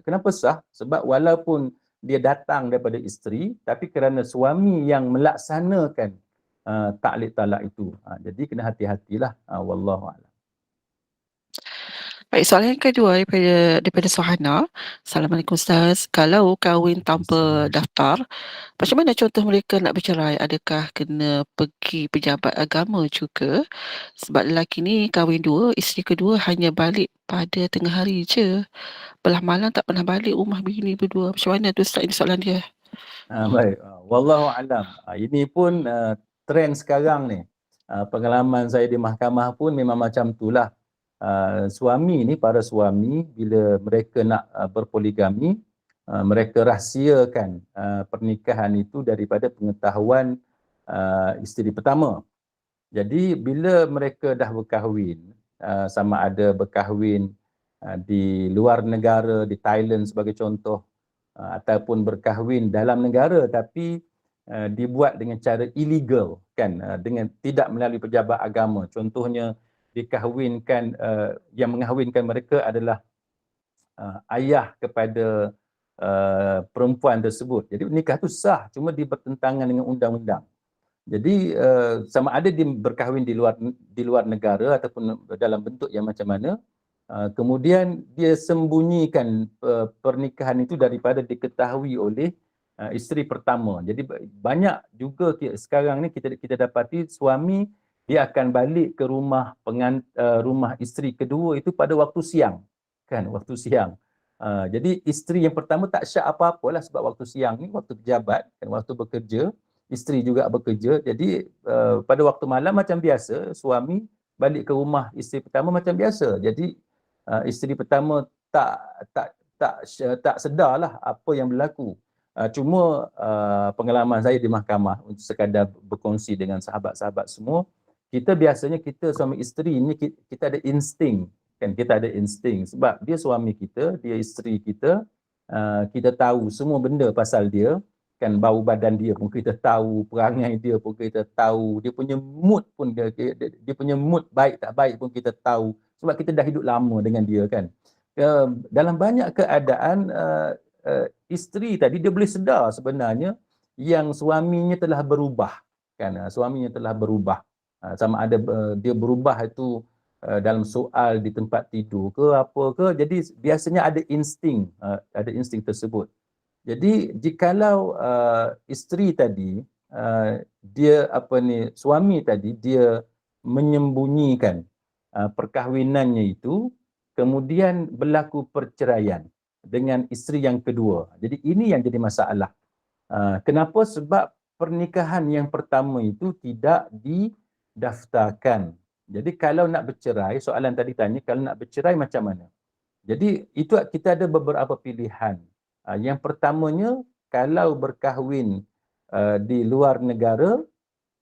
Kenapa sah? Sebab walaupun dia datang daripada isteri, tapi kerana suami yang melaksanakan taklid talak itu. Jadi kena hati-hatilah. Wallahu a'lam. Baik, soalan yang kedua daripada Suhana. Assalamualaikum Ustaz. Kalau kahwin tanpa daftar, macam mana contoh mereka nak bercerai? Adakah kena pergi pejabat agama juga? Sebab lelaki ni kahwin dua, isteri kedua hanya balik pada tengah hari je. Belah malam tak pernah balik rumah bini berdua. Macam mana tu Ustaz? Ini soalan dia. Baik, wallahu a'lam. Ini pun trend sekarang ni. Pengalaman saya di mahkamah pun memang macam itulah. Suami ni, para suami bila mereka nak berpoligami, mereka rahsiakan pernikahan itu daripada pengetahuan isteri pertama. Jadi bila mereka dah berkahwin, sama ada berkahwin di luar negara, di Thailand sebagai contoh, ataupun berkahwin dalam negara tapi dibuat dengan cara illegal kan, dengan tidak melalui pejabat agama. Contohnya dikahwinkan, yang mengahwinkan mereka adalah ayah kepada perempuan tersebut. Jadi nikah tu sah, cuma dia bertentangan dengan undang-undang. Jadi sama ada dia berkahwin di luar negara ataupun dalam bentuk yang macam mana, kemudian dia sembunyikan pernikahan itu daripada diketahui oleh isteri pertama. Jadi banyak juga sekarang ni kita dapati suami dia akan balik ke rumah isteri kedua itu pada waktu siang, kan, waktu siang. Jadi isteri yang pertama tak syak apa-apalah sebab waktu siang ni waktu pejabat, kan, waktu bekerja, isteri juga bekerja. Jadi pada waktu malam macam biasa, suami balik ke rumah isteri pertama macam biasa. Jadi isteri pertama tak sedarlah apa yang berlaku. Cuma pengalaman saya di mahkamah untuk sekadar berkongsi dengan sahabat-sahabat semua, biasanya suami isteri ni kita ada insting, kan, kita ada insting sebab dia suami kita, dia isteri kita, kita tahu semua benda pasal dia, kan, bau badan dia pun kita tahu, perangai dia pun kita tahu, dia punya mood pun dia punya mood baik tak baik pun kita tahu sebab kita dah hidup lama dengan dia, kan. Dalam banyak keadaan isteri tadi dia boleh sedar sebenarnya yang suaminya telah berubah, kan, suaminya telah berubah. Sama ada dia berubah itu dalam soal di tempat tidur ke apa ke, jadi biasanya ada insting tersebut. Jadi jikalau isteri tadi suami tadi dia menyembunyikan perkahwinannya itu, kemudian berlaku perceraian dengan isteri yang kedua. Jadi ini yang jadi masalah. Kenapa? Sebab pernikahan yang pertama itu tidak didaftarkan. Jadi kalau nak bercerai, soalan tadi tanya, kalau nak bercerai macam mana? Jadi itu kita ada beberapa pilihan. Yang pertamanya, kalau berkahwin di luar negara,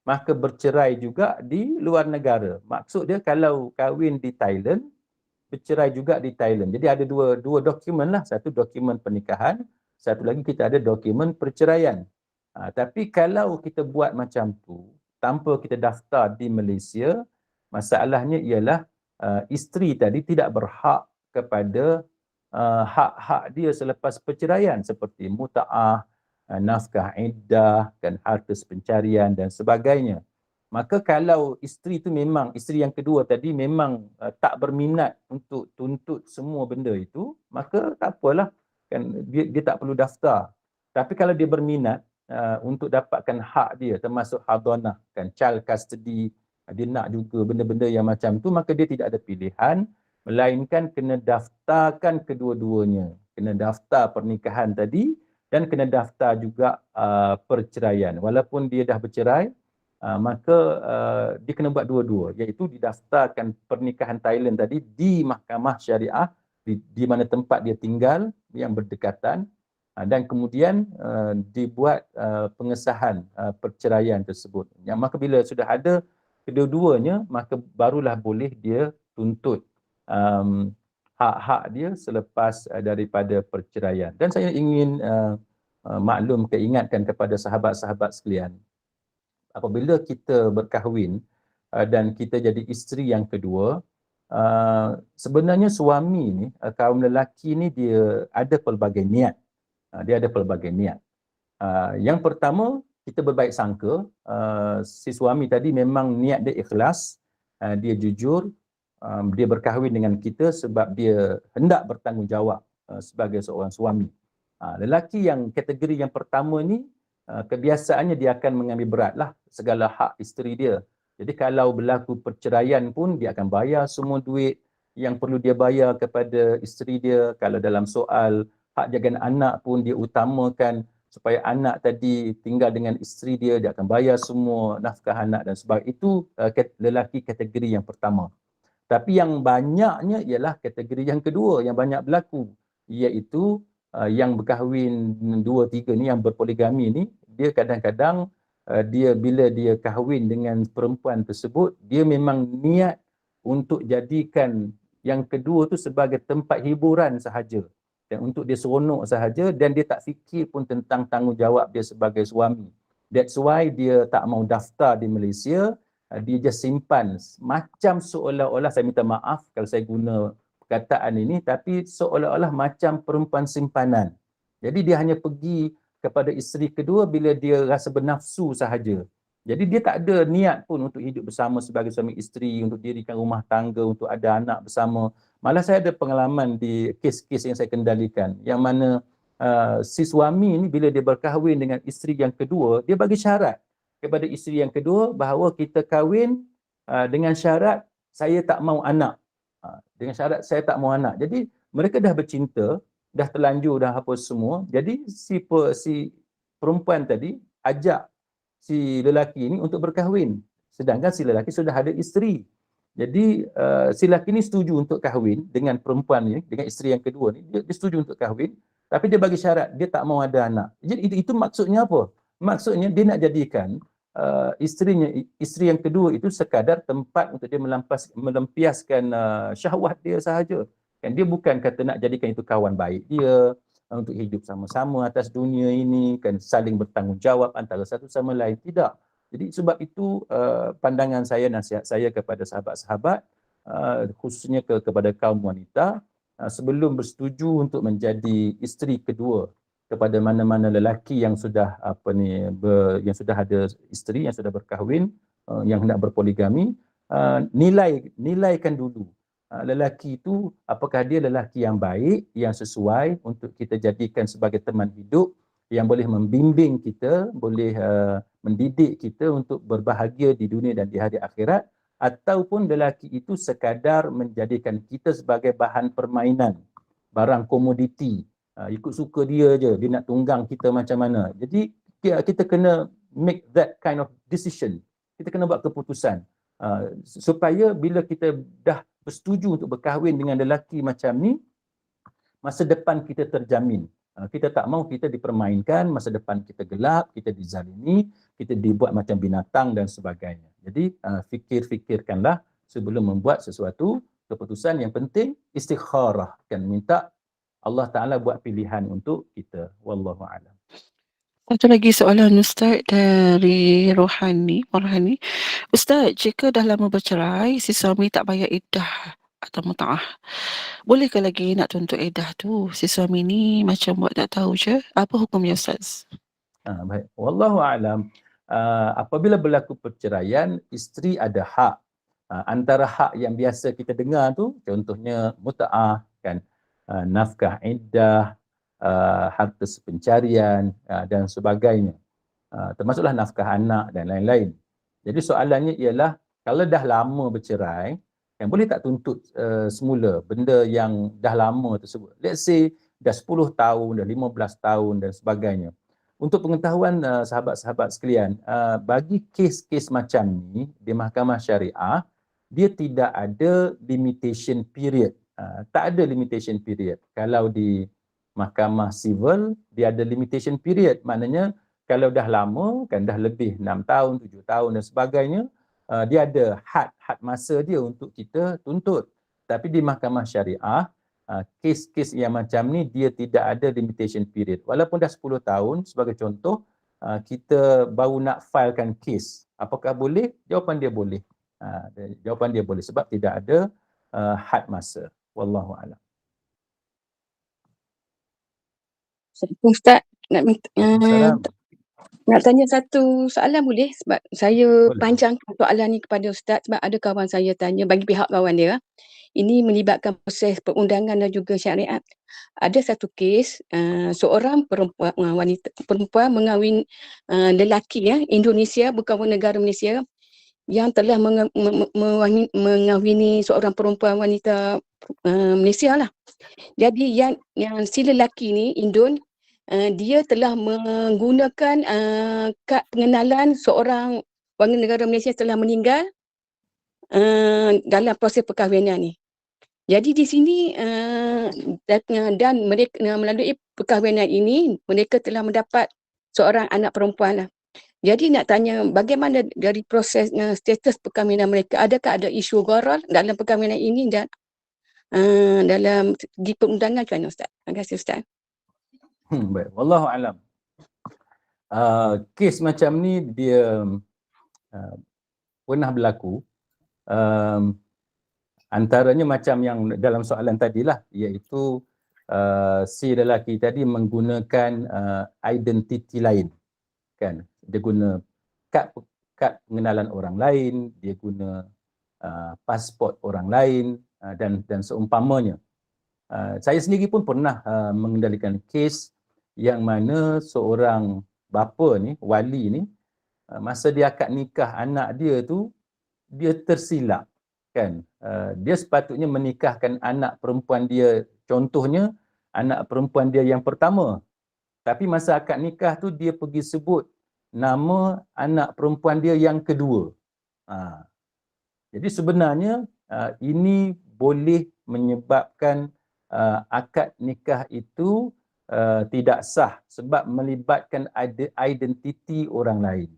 maka bercerai juga di luar negara. Maksud dia kalau kahwin di Thailand, bercerai juga di Thailand. Jadi ada dua dokumen lah. Satu dokumen pernikahan, satu lagi kita ada dokumen perceraian. Tapi kalau kita buat macam tu, tanpa kita daftar di Malaysia, Masalahnya ialah isteri tadi tidak berhak kepada hak-hak dia selepas perceraian seperti muta'ah, nafkah iddah, kan, harta pencarian dan sebagainya. Maka kalau isteri itu memang, isteri yang kedua tadi memang tak berminat untuk tuntut semua benda itu, maka tak apalah, kan, dia tak perlu daftar. Tapi kalau dia berminat untuk dapatkan hak dia termasuk hadanah, kan, child custody, dia nak juga benda-benda yang macam tu, maka dia tidak ada pilihan melainkan kena daftarkan kedua-duanya. Kena daftar pernikahan tadi dan kena daftar juga perceraian. Walaupun dia dah bercerai, maka dia kena buat dua-dua, iaitu didaftarkan pernikahan Thailand tadi di mahkamah syariah di mana tempat dia tinggal yang berdekatan, dan kemudian dibuat pengesahan perceraian tersebut. Yang maka bila sudah ada kedua-duanya, maka barulah boleh dia tuntut hak-hak dia selepas daripada perceraian. Dan saya ingin maklum ingatkan kepada sahabat-sahabat sekalian, apabila kita berkahwin dan kita jadi isteri yang kedua, sebenarnya suami ni, kaum lelaki ni, dia ada pelbagai niat. Dia ada pelbagai niat. Yang pertama, kita berbaik sangka si suami tadi memang niat dia ikhlas, dia jujur, dia berkahwin dengan kita sebab dia hendak bertanggungjawab sebagai seorang suami. Lelaki yang kategori yang pertama ni, kebiasaannya dia akan mengambil beratlah segala hak isteri dia. Jadi kalau berlaku perceraian pun dia akan bayar semua duit yang perlu dia bayar kepada isteri dia. Kalau dalam soal hak jagaan anak pun dia utamakan supaya anak tadi tinggal dengan isteri dia, dia akan bayar semua nafkah anak dan sebagainya. Itu lelaki kategori yang pertama. Tapi yang banyaknya ialah kategori yang kedua yang banyak berlaku, iaitu yang berkahwin 2-3 ni, yang berpoligami ni, dia kadang-kadang bila dia kahwin dengan perempuan tersebut, dia memang niat untuk jadikan yang kedua tu sebagai tempat hiburan sahaja dan untuk dia seronok sahaja, dan dia tak fikir pun tentang tanggungjawab dia sebagai suami. That's why dia tak mau daftar di Malaysia, dia just simpan macam seolah-olah, saya minta maaf kalau saya guna perkataan ini, tapi seolah-olah macam perempuan simpanan. Jadi dia hanya pergi kepada isteri kedua bila dia rasa bernafsu sahaja. Jadi dia tak ada niat pun untuk hidup bersama sebagai suami isteri, untuk dirikan rumah tangga, untuk ada anak bersama. Malah saya ada pengalaman di kes-kes yang saya kendalikan, yang mana si suami ni bila dia berkahwin dengan isteri yang kedua, dia bagi syarat kepada isteri yang kedua bahawa kita kahwin dengan syarat saya tak mau anak. Dengan syarat saya tak mau anak. Jadi mereka dah bercinta, dah terlanjur dah apa semua. Jadi si perempuan tadi ajak si lelaki ni untuk berkahwin, sedangkan si lelaki sudah ada isteri. Jadi si lelaki ni setuju untuk kahwin dengan perempuan ni, dengan isteri yang kedua ni, dia setuju untuk kahwin, tapi dia bagi syarat dia tak mau ada anak. Jadi itu maksudnya apa? Maksudnya dia nak jadikan isteri yang kedua itu sekadar tempat untuk dia melampiaskan syahwat dia sahaja. Kan dia bukan kata nak jadikan itu kawan baik dia, untuk hidup sama-sama atas dunia ini, kan, saling bertanggungjawab antara satu sama lain. Tidak. Jadi sebab itu pandangan saya, nasihat saya kepada sahabat-sahabat, khususnya kepada kaum wanita, sebelum bersetuju untuk menjadi isteri kedua kepada mana-mana lelaki yang sudah yang sudah ada isteri, yang sudah berkahwin, yang hendak berpoligami, nilaikan dulu lelaki itu apakah dia lelaki yang baik, yang sesuai untuk kita jadikan sebagai teman hidup, yang boleh membimbing kita, boleh mendidik kita untuk berbahagia di dunia dan di hari akhirat, ataupun lelaki itu sekadar menjadikan kita sebagai bahan permainan, barang komoditi, ikut suka dia je, dia nak tunggang kita macam mana. Jadi kita kena make that kind of decision, kita kena buat keputusan supaya bila kita dah bersetuju untuk berkahwin dengan lelaki macam ni, masa depan kita terjamin. Kita tak mahu kita dipermainkan, masa depan kita gelap, kita dizalimi, kita dibuat macam binatang dan sebagainya. Jadi fikir-fikirkanlah sebelum membuat sesuatu keputusan. Yang penting istikharah, kan, minta Allah Ta'ala buat pilihan untuk kita. Wallahu a'lam. Satu lagi soalan Ustaz dari Rohani. Ustaz, jika dah lama bercerai, si suami tak bayar iddah atau muta'ah, bolehkah lagi nak tuntut iddah tu? Si suami ni macam buat tak tahu je. Apa hukumnya Ustaz? Baik. Wallahu a'lam. Apabila berlaku perceraian, isteri ada hak. Antara hak yang biasa kita dengar tu, contohnya muta'ah, kan, nafkah iddah, harta sepencarian dan sebagainya. Termasuklah nafkah anak dan lain-lain. Jadi soalannya ialah, kalau dah lama bercerai, yang boleh tak tuntut semula benda yang dah lama tersebut. Let's say dah 10 tahun, dah 15 tahun dan sebagainya. Untuk pengetahuan sahabat-sahabat sekalian, bagi kes-kes macam ni di mahkamah syariah, dia tidak ada limitation period. Tak ada limitation period. Kalau di mahkamah civil, dia ada limitation period. Maknanya kalau dah lama, kan dah lebih 6 tahun, 7 tahun dan sebagainya, dia ada had masa dia untuk kita tuntut. Tapi di mahkamah syariah, kes-kes yang macam ni dia tidak ada limitation period. Walaupun dah 10 tahun, sebagai contoh, kita baru nak filekan kes. Apakah boleh? Jawapan dia boleh. Jawapan dia boleh sebab tidak ada had masa. Wallahu a'lam. Ustaz, nak minta, Waalaikumsalam. nak tanya satu soalan boleh? Sebab saya Boleh. panjangkan soalan ni kepada Ustaz sebab ada kawan saya tanya, bagi pihak kawan dia, ini melibatkan proses perundangan dan juga syariat. Ada satu kes, seorang perempuan mengahwin lelaki Indonesia, bukan negara Malaysia, yang telah mengahwini seorang perempuan wanita Malaysia lah. Jadi yang si lelaki ni, Indon, dia telah menggunakan kad pengenalan seorang warga negara Malaysia telah meninggal dalam proses perkahwinan ni. Jadi di sini dan mereka melalui perkahwinan ini mereka telah mendapat seorang anak perempuan lah. Jadi nak tanya bagaimana dari proses status perkahwinan mereka, adakah ada isu gharar dalam perkahwinan ini dan dalam segi perundangan macam mana Ustaz? Terima kasih Ustaz. Baik, wallahu a'lam. Kes macam ni dia pernah berlaku. Antaranya macam yang dalam soalan tadilah, iaitu si lelaki tadi menggunakan identiti lain, kan? Dia guna kad pengenalan orang lain, dia guna pasport orang lain dan seumpamanya. Saya sendiri pun pernah mengendalikan kes yang mana seorang bapa ni, wali ni, masa dia akad nikah anak dia tu, dia tersilap, kan. Dia sepatutnya menikahkan anak perempuan dia, contohnya anak perempuan dia yang pertama, tapi masa akad nikah tu dia pergi sebut nama anak perempuan dia yang kedua. Jadi sebenarnya ini boleh menyebabkan akad nikah itu tidak sah sebab melibatkan identiti orang lain.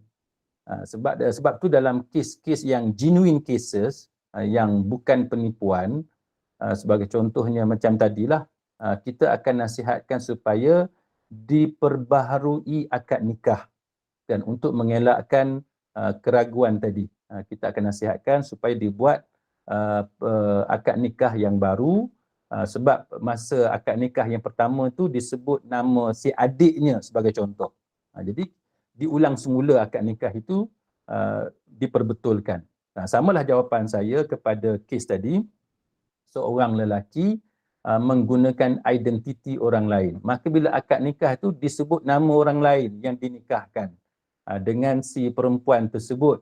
Sebab tu dalam kes-kes yang genuine cases, yang bukan penipuan, sebagai contohnya macam tadilah, kita akan nasihatkan supaya diperbaharui akad nikah, dan untuk mengelakkan keraguan tadi, kita akan nasihatkan supaya dibuat akad nikah yang baru, sebab masa akad nikah yang pertama tu disebut nama si adiknya sebagai contoh. Jadi diulang semula akad nikah itu, diperbetulkan. Samalah jawapan saya kepada kes tadi, seorang lelaki menggunakan identiti orang lain. Maka bila akad nikah itu disebut nama orang lain yang dinikahkan dengan si perempuan tersebut,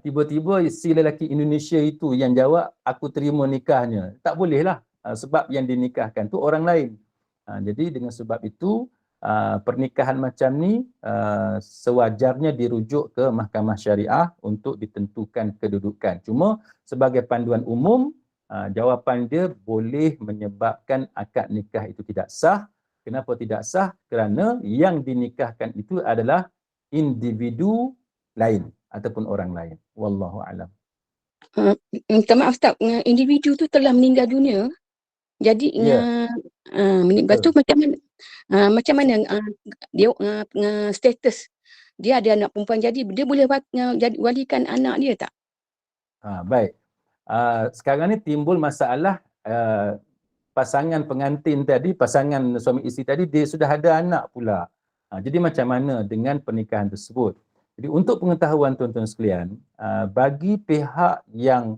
tiba-tiba si lelaki Indonesia itu yang jawab, aku terima nikahnya. Tak bolehlah, sebab yang dinikahkan tu orang lain. Jadi dengan sebab itu, pernikahan macam ni sewajarnya dirujuk ke mahkamah syariah untuk ditentukan kedudukan. Cuma sebagai panduan umum, jawapan dia boleh menyebabkan akad nikah itu tidak sah. Kenapa tidak sah? Kerana yang dinikahkan itu adalah individu lain ataupun orang lain. Wallahu a'lam. Minta maaf Ustaz, individu tu telah meninggal dunia. Jadi lepas tu macam mana? Macam mana dia status dia ada anak perempuan, jadi dia boleh jadi walikan anak dia tak? Baik. Sekarang ni timbul masalah pasangan pengantin tadi, pasangan suami isteri tadi, dia sudah ada anak pula. Jadi macam mana dengan pernikahan tersebut? Jadi untuk pengetahuan tuan-tuan sekalian, bagi pihak yang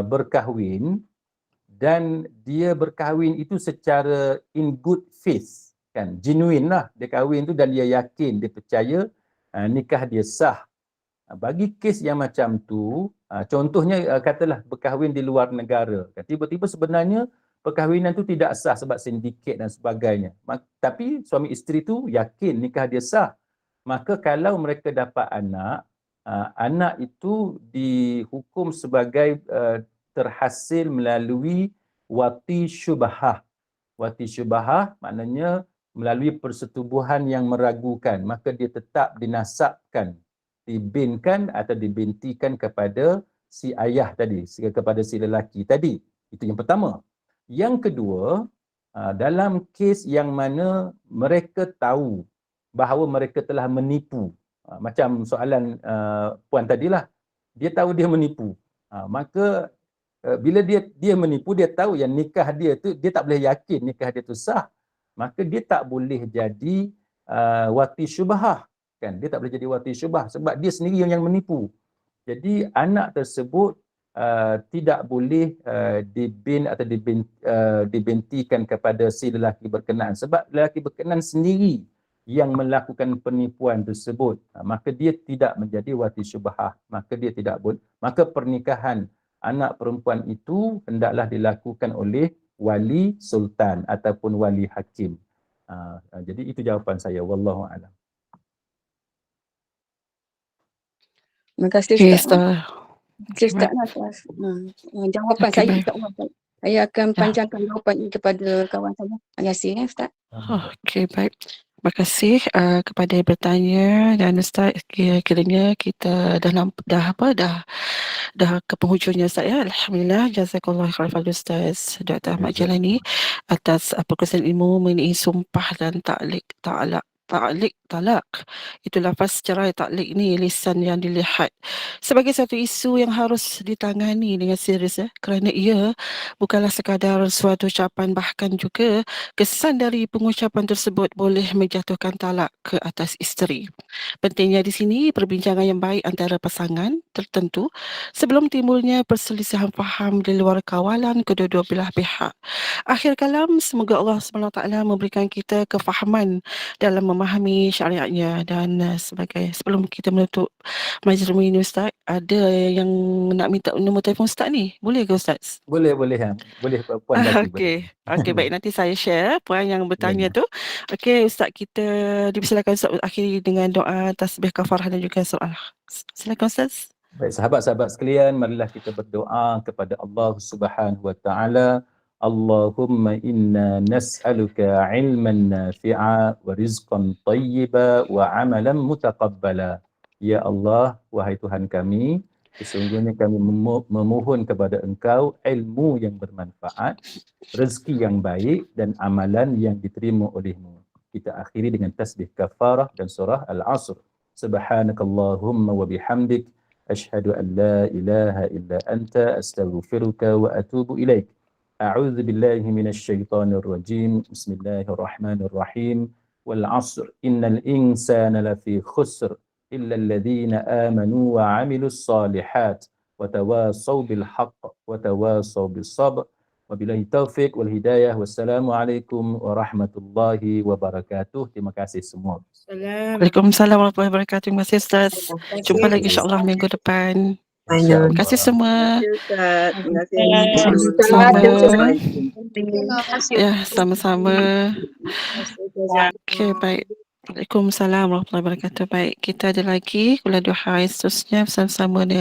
berkahwin dan dia berkahwin itu secara in good faith, kan, genuine lah, dia kahwin tu dan dia yakin, dia percaya nikah dia sah. Bagi kes yang macam tu, contohnya katalah berkahwin di luar negara, tiba-tiba sebenarnya perkahwinan tu tidak sah sebab sindiket dan sebagainya, tapi suami isteri tu yakin nikah dia sah, maka kalau mereka dapat anak, anak itu dihukum sebagai terhasil melalui wati syubhah. Wati syubhah maknanya melalui persetubuhan yang meragukan, maka dia tetap dinasabkan, dibinkan atau dibintikan kepada si ayah tadi, kepada si lelaki tadi. Itu yang pertama. Yang kedua, dalam kes yang mana mereka tahu bahawa mereka telah menipu, macam soalan puan tadilah, dia tahu dia menipu, maka bila dia menipu, dia tahu yang nikah dia tu, dia tak boleh yakin nikah dia tu sah, maka dia tak boleh jadi wati syubhah, kan, dia tak boleh jadi wati syubhah sebab dia sendiri yang menipu. Jadi anak tersebut tidak boleh dibin atau dibintikan kepada si lelaki berkenaan sebab lelaki berkenaan sendiri yang melakukan penipuan tersebut, maka dia tidak menjadi wati syubhah, maka dia tidak boleh, maka pernikahan anak perempuan itu hendaklah dilakukan oleh wali sultan ataupun wali hakim. Jadi itu jawapan saya, wallahu a'lam. Terima kasih Okay, Ustaz. Okay, Ustaz lah atas jawapan Okay, saya. baik. InsyaAllah saya akan panjangkan jawapan ini kepada kawan saya. Terima kasih Ustaz. Okey, baik. Terima kasih kepada yang bertanya, dan Ustaz, kiranya kita dah ke penghujungnya Ustaz ya. Alhamdulillah, jazakallah khairan Ustaz Dr. Ahmad Jalani atas perkongsian ilmu mengenai sumpah dan talak. Itu lafaz cerai, taklik ni lisan yang dilihat sebagai satu isu yang harus ditangani dengan serius ya, kerana ia bukanlah sekadar suatu ucapan, bahkan juga kesan dari pengucapan tersebut boleh menjatuhkan talak ke atas isteri. Pentingnya di sini perbincangan yang baik antara pasangan tertentu sebelum timbulnya perselisihan faham di luar kawalan kedua-dua belah pihak. Akhir kalam, semoga Allah SWT memberikan kita kefahaman dalam memahami syariatnya. Dan sebelum kita menutup majlis ini Ustaz, ada yang nak minta nombor telefon Ustaz ni? Boleh ke Ustaz? Boleh ya. Boleh puan bagi. Okey, baik, nanti saya share puan yang bertanya tu. Okey Ustaz, kita dipersilakan Ustaz akhiri dengan doa tasbih kafarah dan juga surah. Silakan Ustaz. Baik, sahabat-sahabat sekalian, marilah kita berdoa kepada Allah Subhanahu wa taala. Allahumma inna nas'aluka ilman nafi'a wa rizqan tayyiba wa amalan mutaqabbala. Ya Allah, wahai Tuhan kami, sesungguhnya kami memohon kepada Engkau ilmu yang bermanfaat, rezeki yang baik dan amalan yang diterima oleh-Mu. Kita akhiri dengan tasbih kafarah dan surah Al-Asr. Subhanakallahumma wa bihamdik, asyhadu an la ilaha illa anta, astaghfiruka wa atubu ilaik. A'udzu billahi minasy syaithanir rajim. Bismillahirrahmanirrahim. Wal 'ashr innal insana lafi khusr illa alladhina amanu wa 'amilus solihat wa tawasaw bil haqq wa tawasaw bis sabr. Wabillahi taufiq wal hidayah. Wassalamualaikum warahmatullahi wabarakatuh. Terima kasih semua. Waalaikumsalam warahmatullahi wabarakatuh. Terima kasih Ustaz. Jumpa lagi insya-Allah minggu depan. InsyaAllah. Terima kasih semua. Terima kasih. Ya, sama-sama. Okey, baik. Waalaikumsalam warahmatullahi wabarakatuh. Baik, kita ada lagi kuliah duha seterusnya bersama-sama dengan